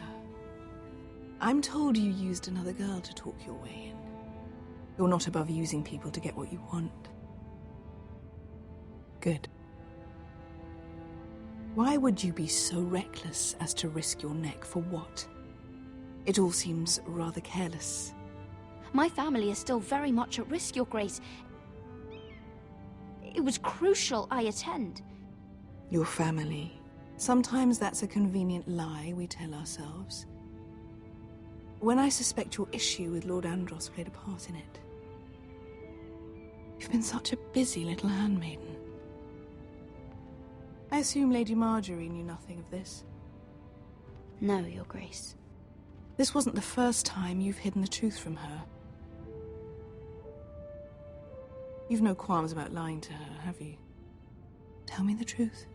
I'm told you used another girl to talk your way in. You're not above using people to get what you want. Good. Why would you be so reckless as to risk your neck for what? It all seems rather careless. My family is still very much at risk, Your Grace. It was crucial I attend. Your family. Sometimes that's a convenient lie we tell ourselves. When I suspect your issue with Lord Andros played a part in it. You've been such a busy little handmaiden. I assume Lady Marjorie knew nothing of this. No, Your Grace. This wasn't the first time you've hidden the truth from her. You've no qualms about lying to her, have you? Tell me the truth.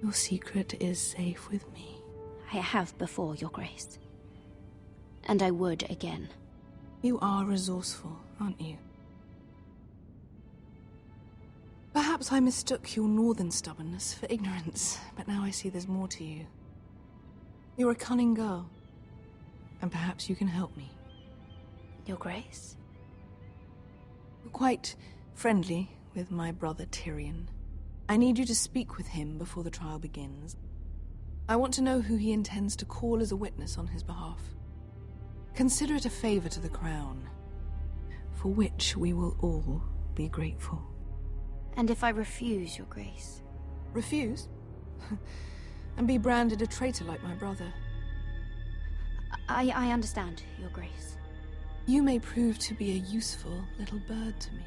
Your secret is safe with me. I have before, Your Grace. And I would again. You are resourceful, aren't you? Perhaps I mistook your northern stubbornness for ignorance, but now I see there's more to you. You're a cunning girl, and perhaps you can help me. Your Grace? You're quite friendly with my brother Tyrion. I need you to speak with him before the trial begins. I want to know who he intends to call as a witness on his behalf. Consider it a favor to the crown, for which we will all be grateful. And if I refuse, Your Grace? Refuse? And be branded a traitor like my brother? I understand, Your Grace. You may prove to be a useful little bird to me,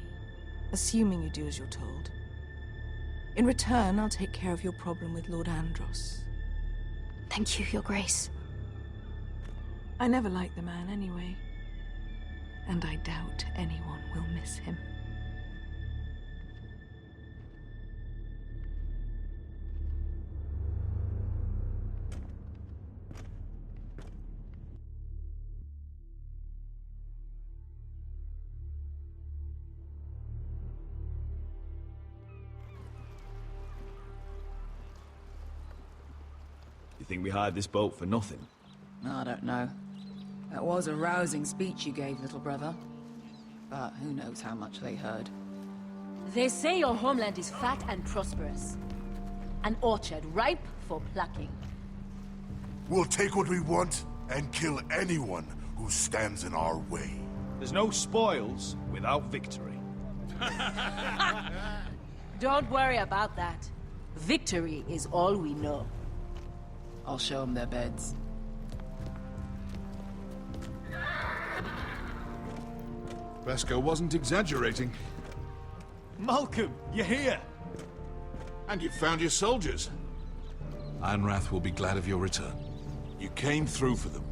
assuming you do as you're told. In return, I'll take care of your problem with Lord Andros. Thank you, Your Grace. I never liked the man anyway. And I doubt anyone will miss him. You think we hired this boat for nothing? I don't know. That was a rousing speech you gave, little brother. But who knows how much they heard. They say your homeland is fat and prosperous. An orchard ripe for plucking. We'll take what we want and kill anyone who stands in our way. There's no spoils without victory. Don't worry about that. Victory is all we know. I'll show them their beds. Beskar wasn't exaggerating. Malcolm, you're here! And you found your soldiers. Ironrath will be glad of your return. You came through for them.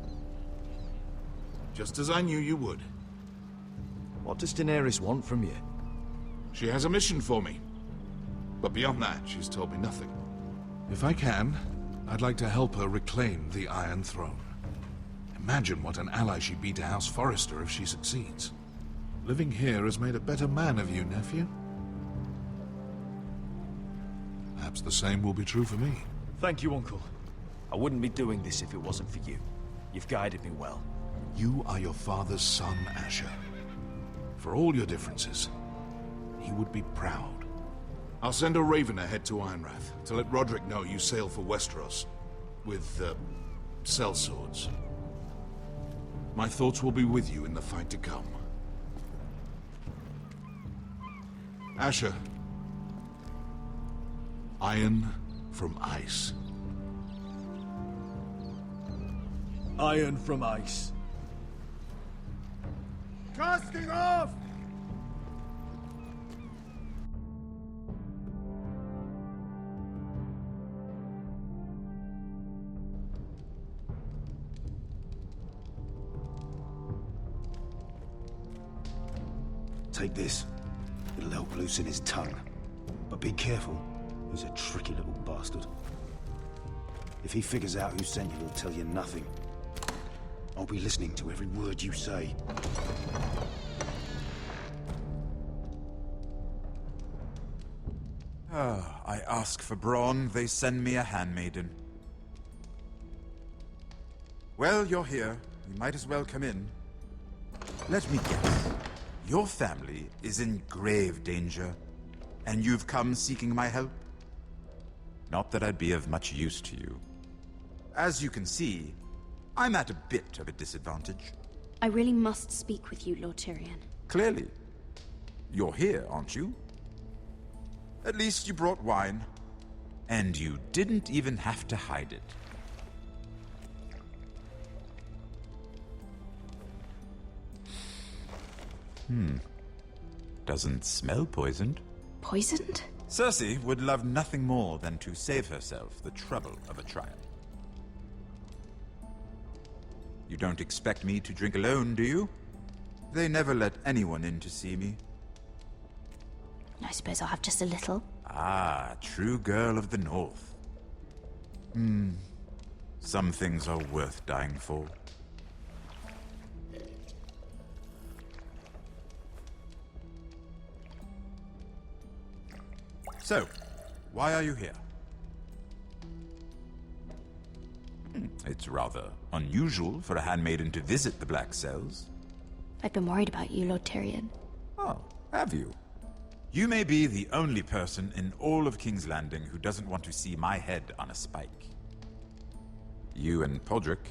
Just as I knew you would. What does Daenerys want from you? She has a mission for me. But beyond that, she's told me nothing. If I can, I'd like to help her reclaim the Iron Throne. Imagine what an ally she'd be to House Forrester if she succeeds. Living here has made a better man of you, nephew. Perhaps the same will be true for me. Thank you, Uncle. I wouldn't be doing this if it wasn't for you. You've guided me well. You are your father's son, Asher. For all your differences, he would be proud. I'll send a raven ahead to Ironrath to let Roderick know you sail for Westeros with, sellswords. My thoughts will be with you in the fight to come. Asher. Iron from ice. Iron from ice. Casting off! Take this. It'll help loosen his tongue. But be careful. He's a tricky little bastard. If he figures out who sent you, he'll tell you nothing. I'll be listening to every word you say. I ask for brawn, they send me a handmaiden. Well, you're here. You might as well come in. Let me guess. Your family is in grave danger, and you've come seeking my help? Not that I'd be of much use to you. As you can see, I'm at a bit of a disadvantage. I really must speak with you, Lord Tyrion. Clearly. You're here, aren't you? At least you brought wine. And you didn't even have to hide it. Doesn't smell poisoned. Poisoned? Cersei would love nothing more than to save herself the trouble of a trial. You don't expect me to drink alone, do you? They never let anyone in to see me. I suppose I'll have just a little. Ah, true girl of the North. Some things are worth dying for. So, why are you here? It's rather unusual for a handmaiden to visit the Black Cells. I've been worried about you, Lord Tyrion. Oh, have you? You may be the only person in all of King's Landing who doesn't want to see my head on a spike. You and Podrick.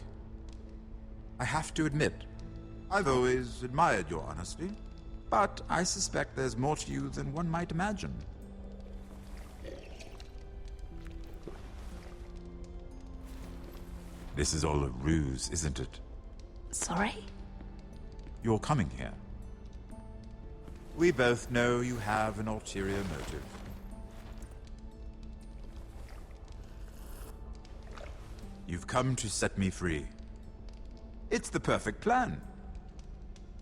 I have to admit, I've always admired your honesty, but I suspect there's more to you than one might imagine. This is all a ruse, isn't it? Sorry? You're coming here. We both know you have an ulterior motive. You've come to set me free. It's the perfect plan.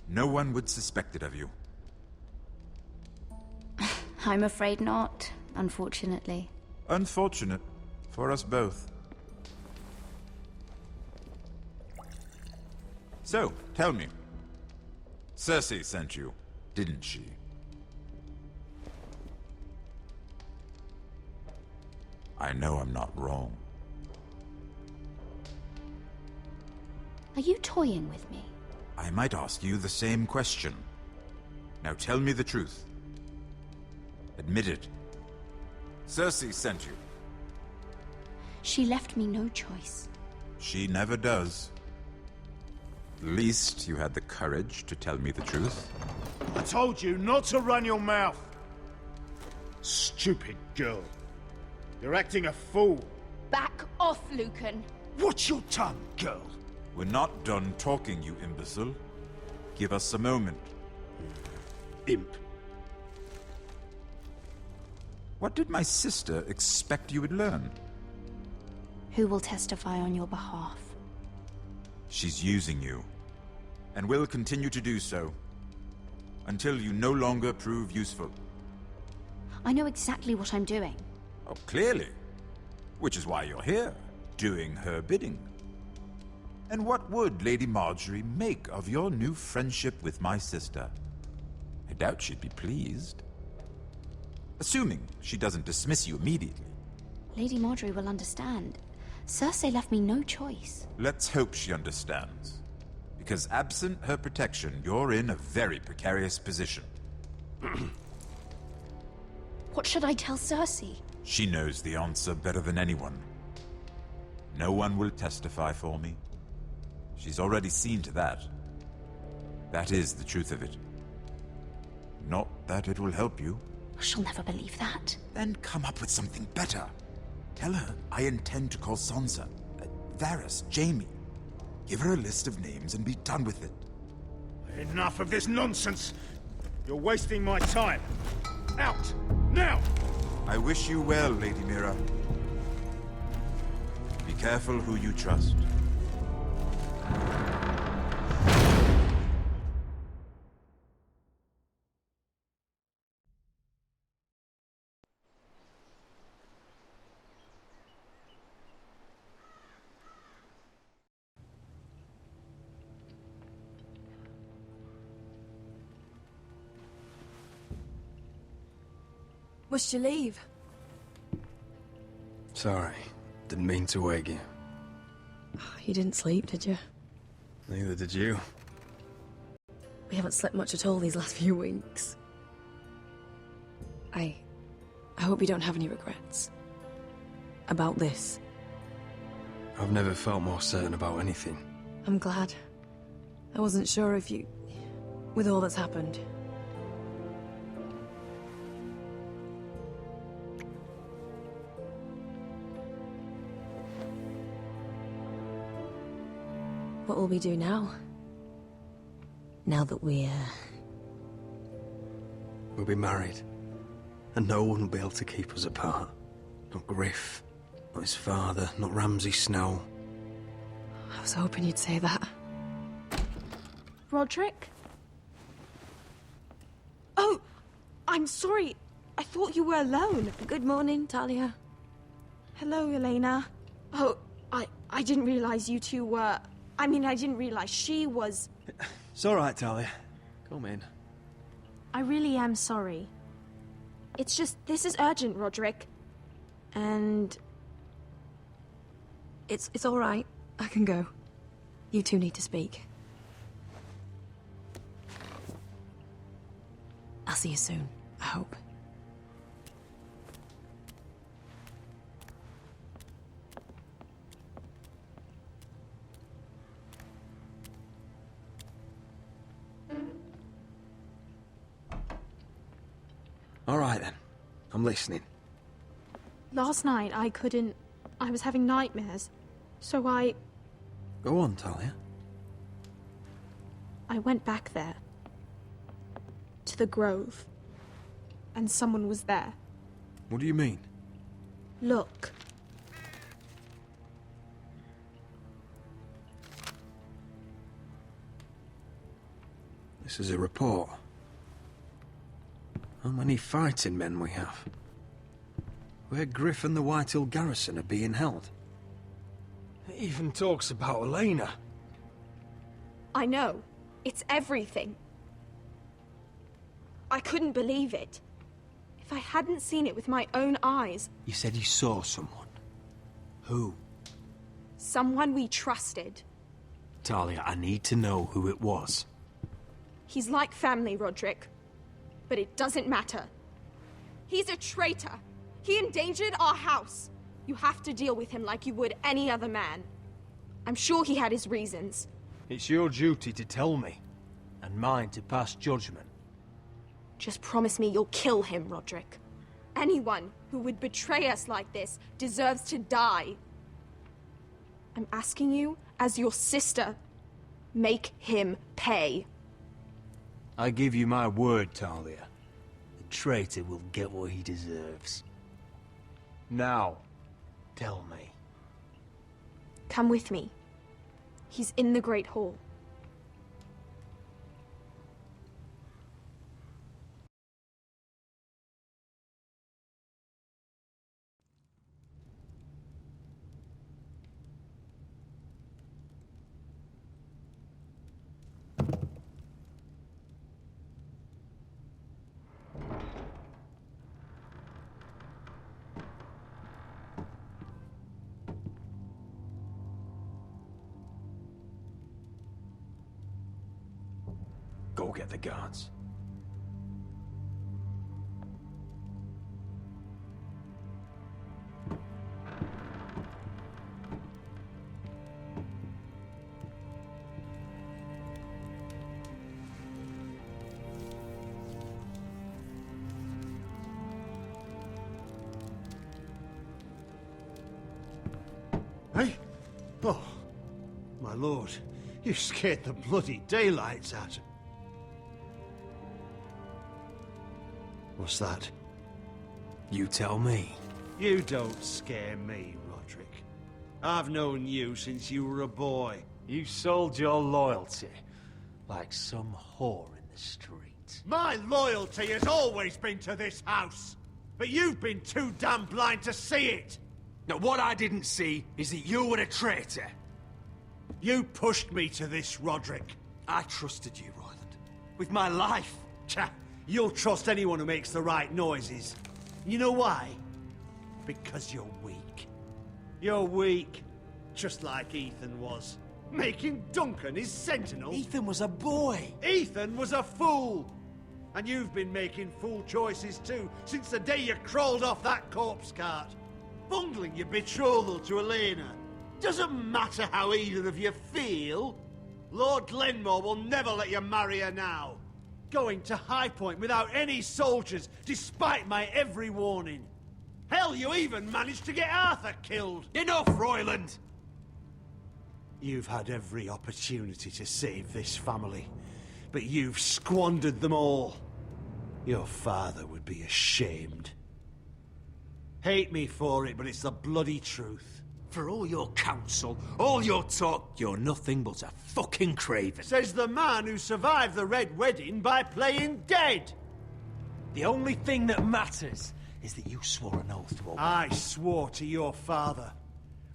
No one would suspect it of you. I'm afraid not, unfortunately. Unfortunate for us both. So, tell me. Cersei sent you, didn't she? I know I'm not wrong. Are you toying with me? I might ask you the same question. Now tell me the truth. Admit it. Cersei sent you. She left me no choice. She never does. At least you had the courage to tell me the truth. I told you not to run your mouth. Stupid girl. You're acting a fool. Back off, Lucan. Watch your tongue, girl. We're not done talking, you imbecile. Give us a moment. Imp. What did my sister expect you would learn? Who will testify on your behalf? She's using you, and will continue to do so, until you no longer prove useful. I know exactly what I'm doing. Oh, clearly. Which is why you're here, doing her bidding. And what would Lady Marjorie make of your new friendship with my sister? I doubt she'd be pleased. Assuming she doesn't dismiss you immediately. Lady Marjorie will understand. Cersei left me no choice. Let's hope she understands. Because absent her protection, you're in a very precarious position. What should I tell Cersei? She knows the answer better than anyone. No one will testify for me. She's already seen to that. That is the truth of it. Not that it will help you. She'll never believe that. Then come up with something better. Tell her I intend to call Sansa, Varys, Jaime. Give her a list of names and be done with it. Enough of this nonsense. You're wasting my time. Out! Now! I wish you well, Lady Mira. Be careful who you trust. Must you leave? Sorry. Didn't mean to wake you. You didn't sleep, did you? Neither did you. We haven't slept much at all these last few weeks. I hope you don't have any regrets. About this. I've never felt more certain about anything. I'm glad. I wasn't sure if you... with all that's happened. What will we do now? Now that we're... We'll be married. And no one will be able to keep us apart. Not Griff, not his father, not Ramsay Snow. I was hoping you'd say that. Roderick? Oh! I'm sorry. I thought you were alone. Good morning, Talia. Hello, Elena. Oh, I didn't realize you two were... I mean, I didn't realize she was... It's all right, Talia. Come in. I really am sorry. It's just, this is urgent, Roderick. And... It's all right. I can go. You two need to speak. I'll see you soon, I hope. All right, then. I'm listening. Last night, I couldn't... I was having nightmares. So I Go on, Talia. went back there. To the Grove. And someone was there. What do you mean? Look. This is a report. How many fighting men we have? Where Griff and the Whitehill garrison are being held. It even talks about Elena. I know. It's everything. I couldn't believe it. If I hadn't seen it with my own eyes... You said you saw someone. Who? Someone we trusted. Talia, I need to know who it was. He's like family, Roderick. But it doesn't matter. He's a traitor. He endangered our house. You have to deal with him like you would any other man. I'm sure he had his reasons. It's your duty to tell me, and mine to pass judgment. Just promise me you'll kill him, Roderick. Anyone who would betray us like this deserves to die. I'm asking you, as your sister, make him pay. I give you my word, Talia. The traitor will get what he deserves. Now, tell me. Come with me. He's in the Great Hall. Go get the guards. Hey? Oh, my lord. You scared the bloody daylights out of... What's that? You tell me. You don't scare me, Roderick. I've known you since you were a boy. You sold your loyalty like some whore in the street. My loyalty has always been to this house, but you've been too damn blind to see it. Now, what I didn't see is that you were a traitor. You pushed me to this, Roderick. I trusted you, Royland. With my life. Cha, you'll trust anyone who makes the right noises. You know why? Because you're weak. You're weak. Just like Ethan was. Making Duncan his sentinel. Ethan was a boy. Ethan was a fool. And you've been making fool choices too, since the day you crawled off that corpse cart. Bungling your betrothal to Elena. Doesn't matter how either of you feel. Lord Glenmore will never let you marry her now. Going to High Point without any soldiers, despite my every warning. Hell, you even managed to get Arthur killed. Enough, Royland! You've had every opportunity to save this family, but you've squandered them all. Your father would be ashamed. Hate me for it, but it's the bloody truth. For all your counsel, all your talk, you're nothing but a fucking craven. Says the man who survived the Red Wedding by playing dead. The only thing that matters is that you swore an oath to obey. I swore to your father.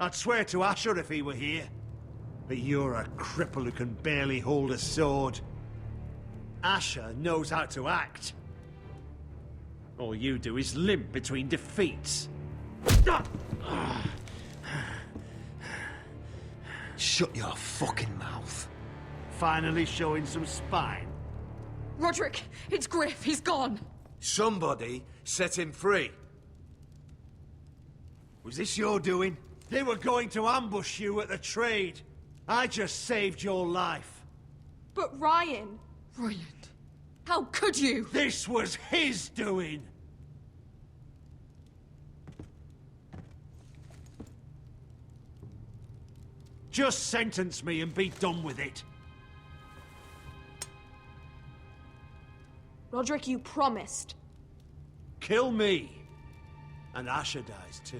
I'd swear to Asher if he were here. But you're a cripple who can barely hold a sword. Asher knows how to act. All you do is limp between defeats. Shut your fucking mouth. Finally showing some spine. Roderick, it's Griff. He's gone. Somebody set him free. Was this your doing? They were going to ambush you at the trade. I just saved your life. But Ryan... Royland, how could you? This was his doing. Just sentence me and be done with it. Roderick, you promised. Kill me. And Asher dies too.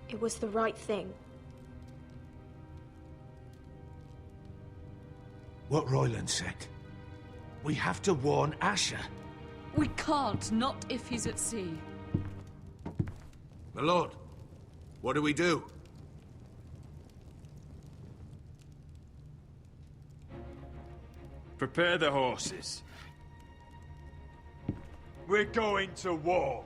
It was the right thing. What Royland said. We have to warn Asher. We can't, not if he's at sea. My lord, what do we do? Prepare the horses. We're going to war.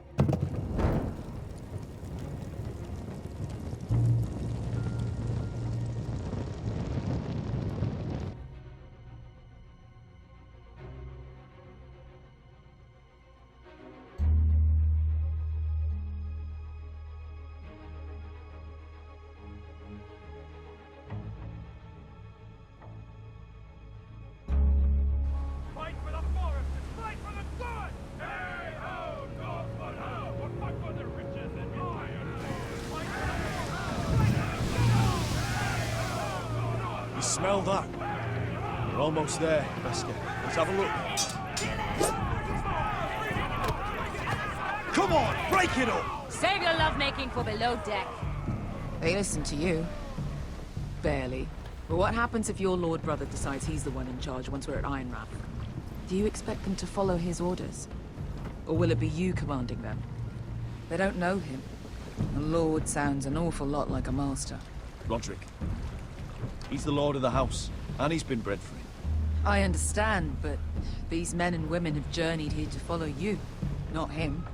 Smell that? We're almost there, Beskar. Let's have a look. Come on, break it up! Save your lovemaking for below deck. They listen to you. Barely. But what happens if your Lord Brother decides he's the one in charge once we're at Ironrath? Do you expect them to follow his orders? Or will it be you commanding them? They don't know him. A lord sounds an awful lot like a master. Rodrik. He's the lord of the house, and he's been bred for it. I understand, but these men and women have journeyed here to follow you, not him.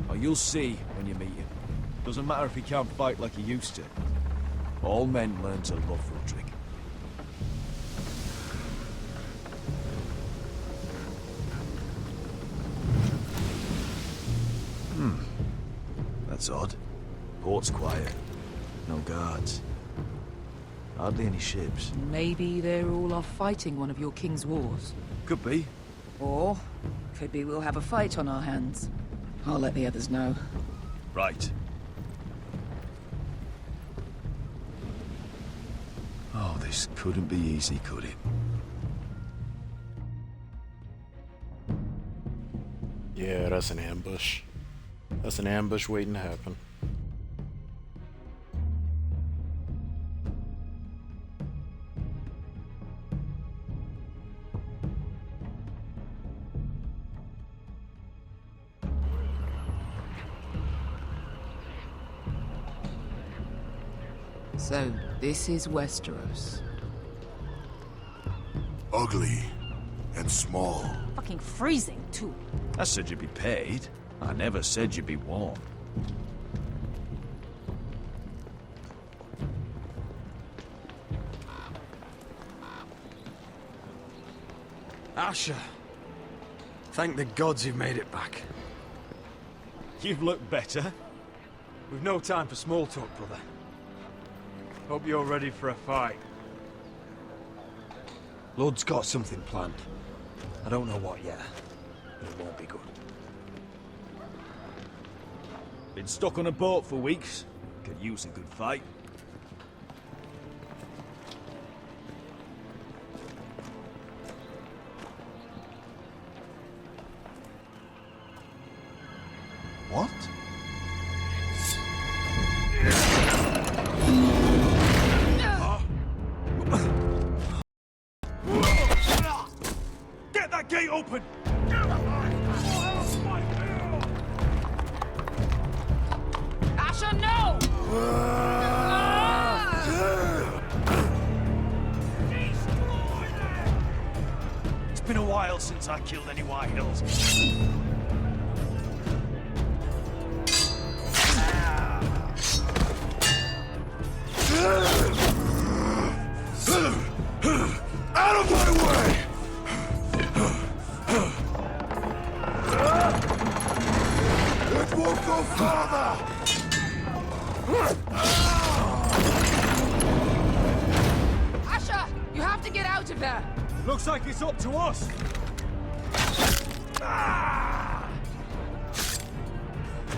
Oh, you'll see when you meet him. Doesn't matter if he can't fight like he used to. All men learn to love Rodrik. That's odd. Port's quiet. No guards. Hardly any ships. Maybe they're all off fighting one of your king's wars. Could be. Or, could be we'll have a fight on our hands. I'll let the others know. Right. Oh, this couldn't be easy, could it? Yeah, that's an ambush. That's an ambush waiting to happen. So, this is Westeros. Ugly and small. Fucking freezing, too. I said you'd be paid. I never said you'd be warm. Asher. Thank the gods you've made it back. You've looked better. We've no time for small talk, brother. Hope you're ready for a fight. Lord's got something planned. I don't know what yet, but it won't be good. Been stuck on a boat for weeks. Could use a good fight. What? Get that gate open! Asher, no! It's been a while since I killed any White Hills. Out of my way! It won't go farther! Asher! You have to get out of there! Looks like it's up to us.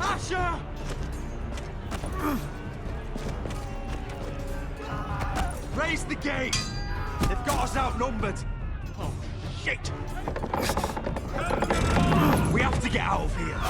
Asher! Raise the gate! They've got us outnumbered. Oh, shit! We have to get out of here.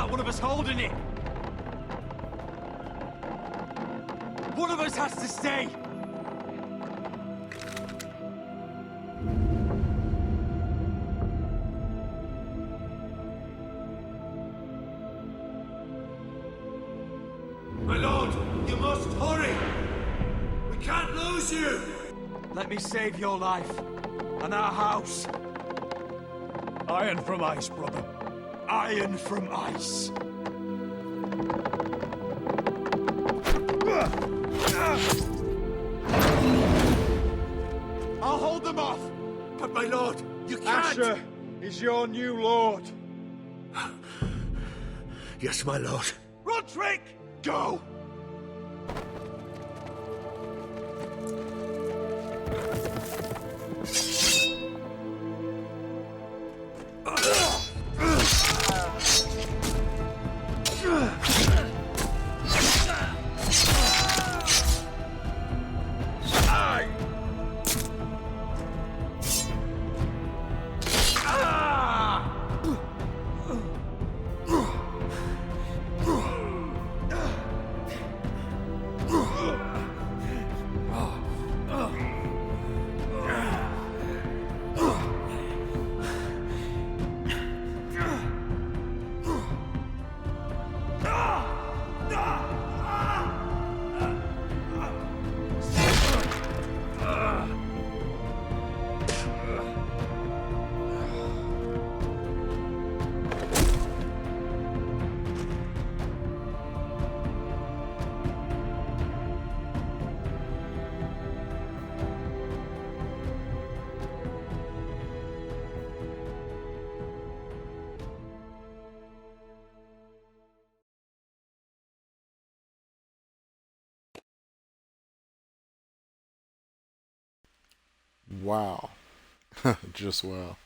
about one of us holding it. One of us has to stay. My lord, you must hurry! We can't lose you! Let me save your life and our house. Iron from ice, brother. Iron from ice. I'll hold them off! But my lord, you can't! Asher is your new lord. Yes, my lord. Roderick! Go! Wow. Just wow.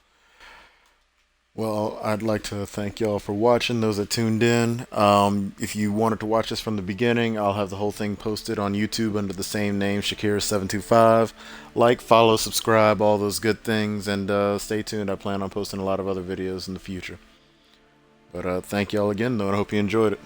Well, I'd like to thank y'all for watching, those that tuned in. If you wanted to watch this from the beginning, I'll have the whole thing posted on YouTube under the same name, Shakira725. Like, follow, subscribe, all those good things, and stay tuned. I plan on posting a lot of other videos in the future. But thank y'all again, though, and I hope you enjoyed it.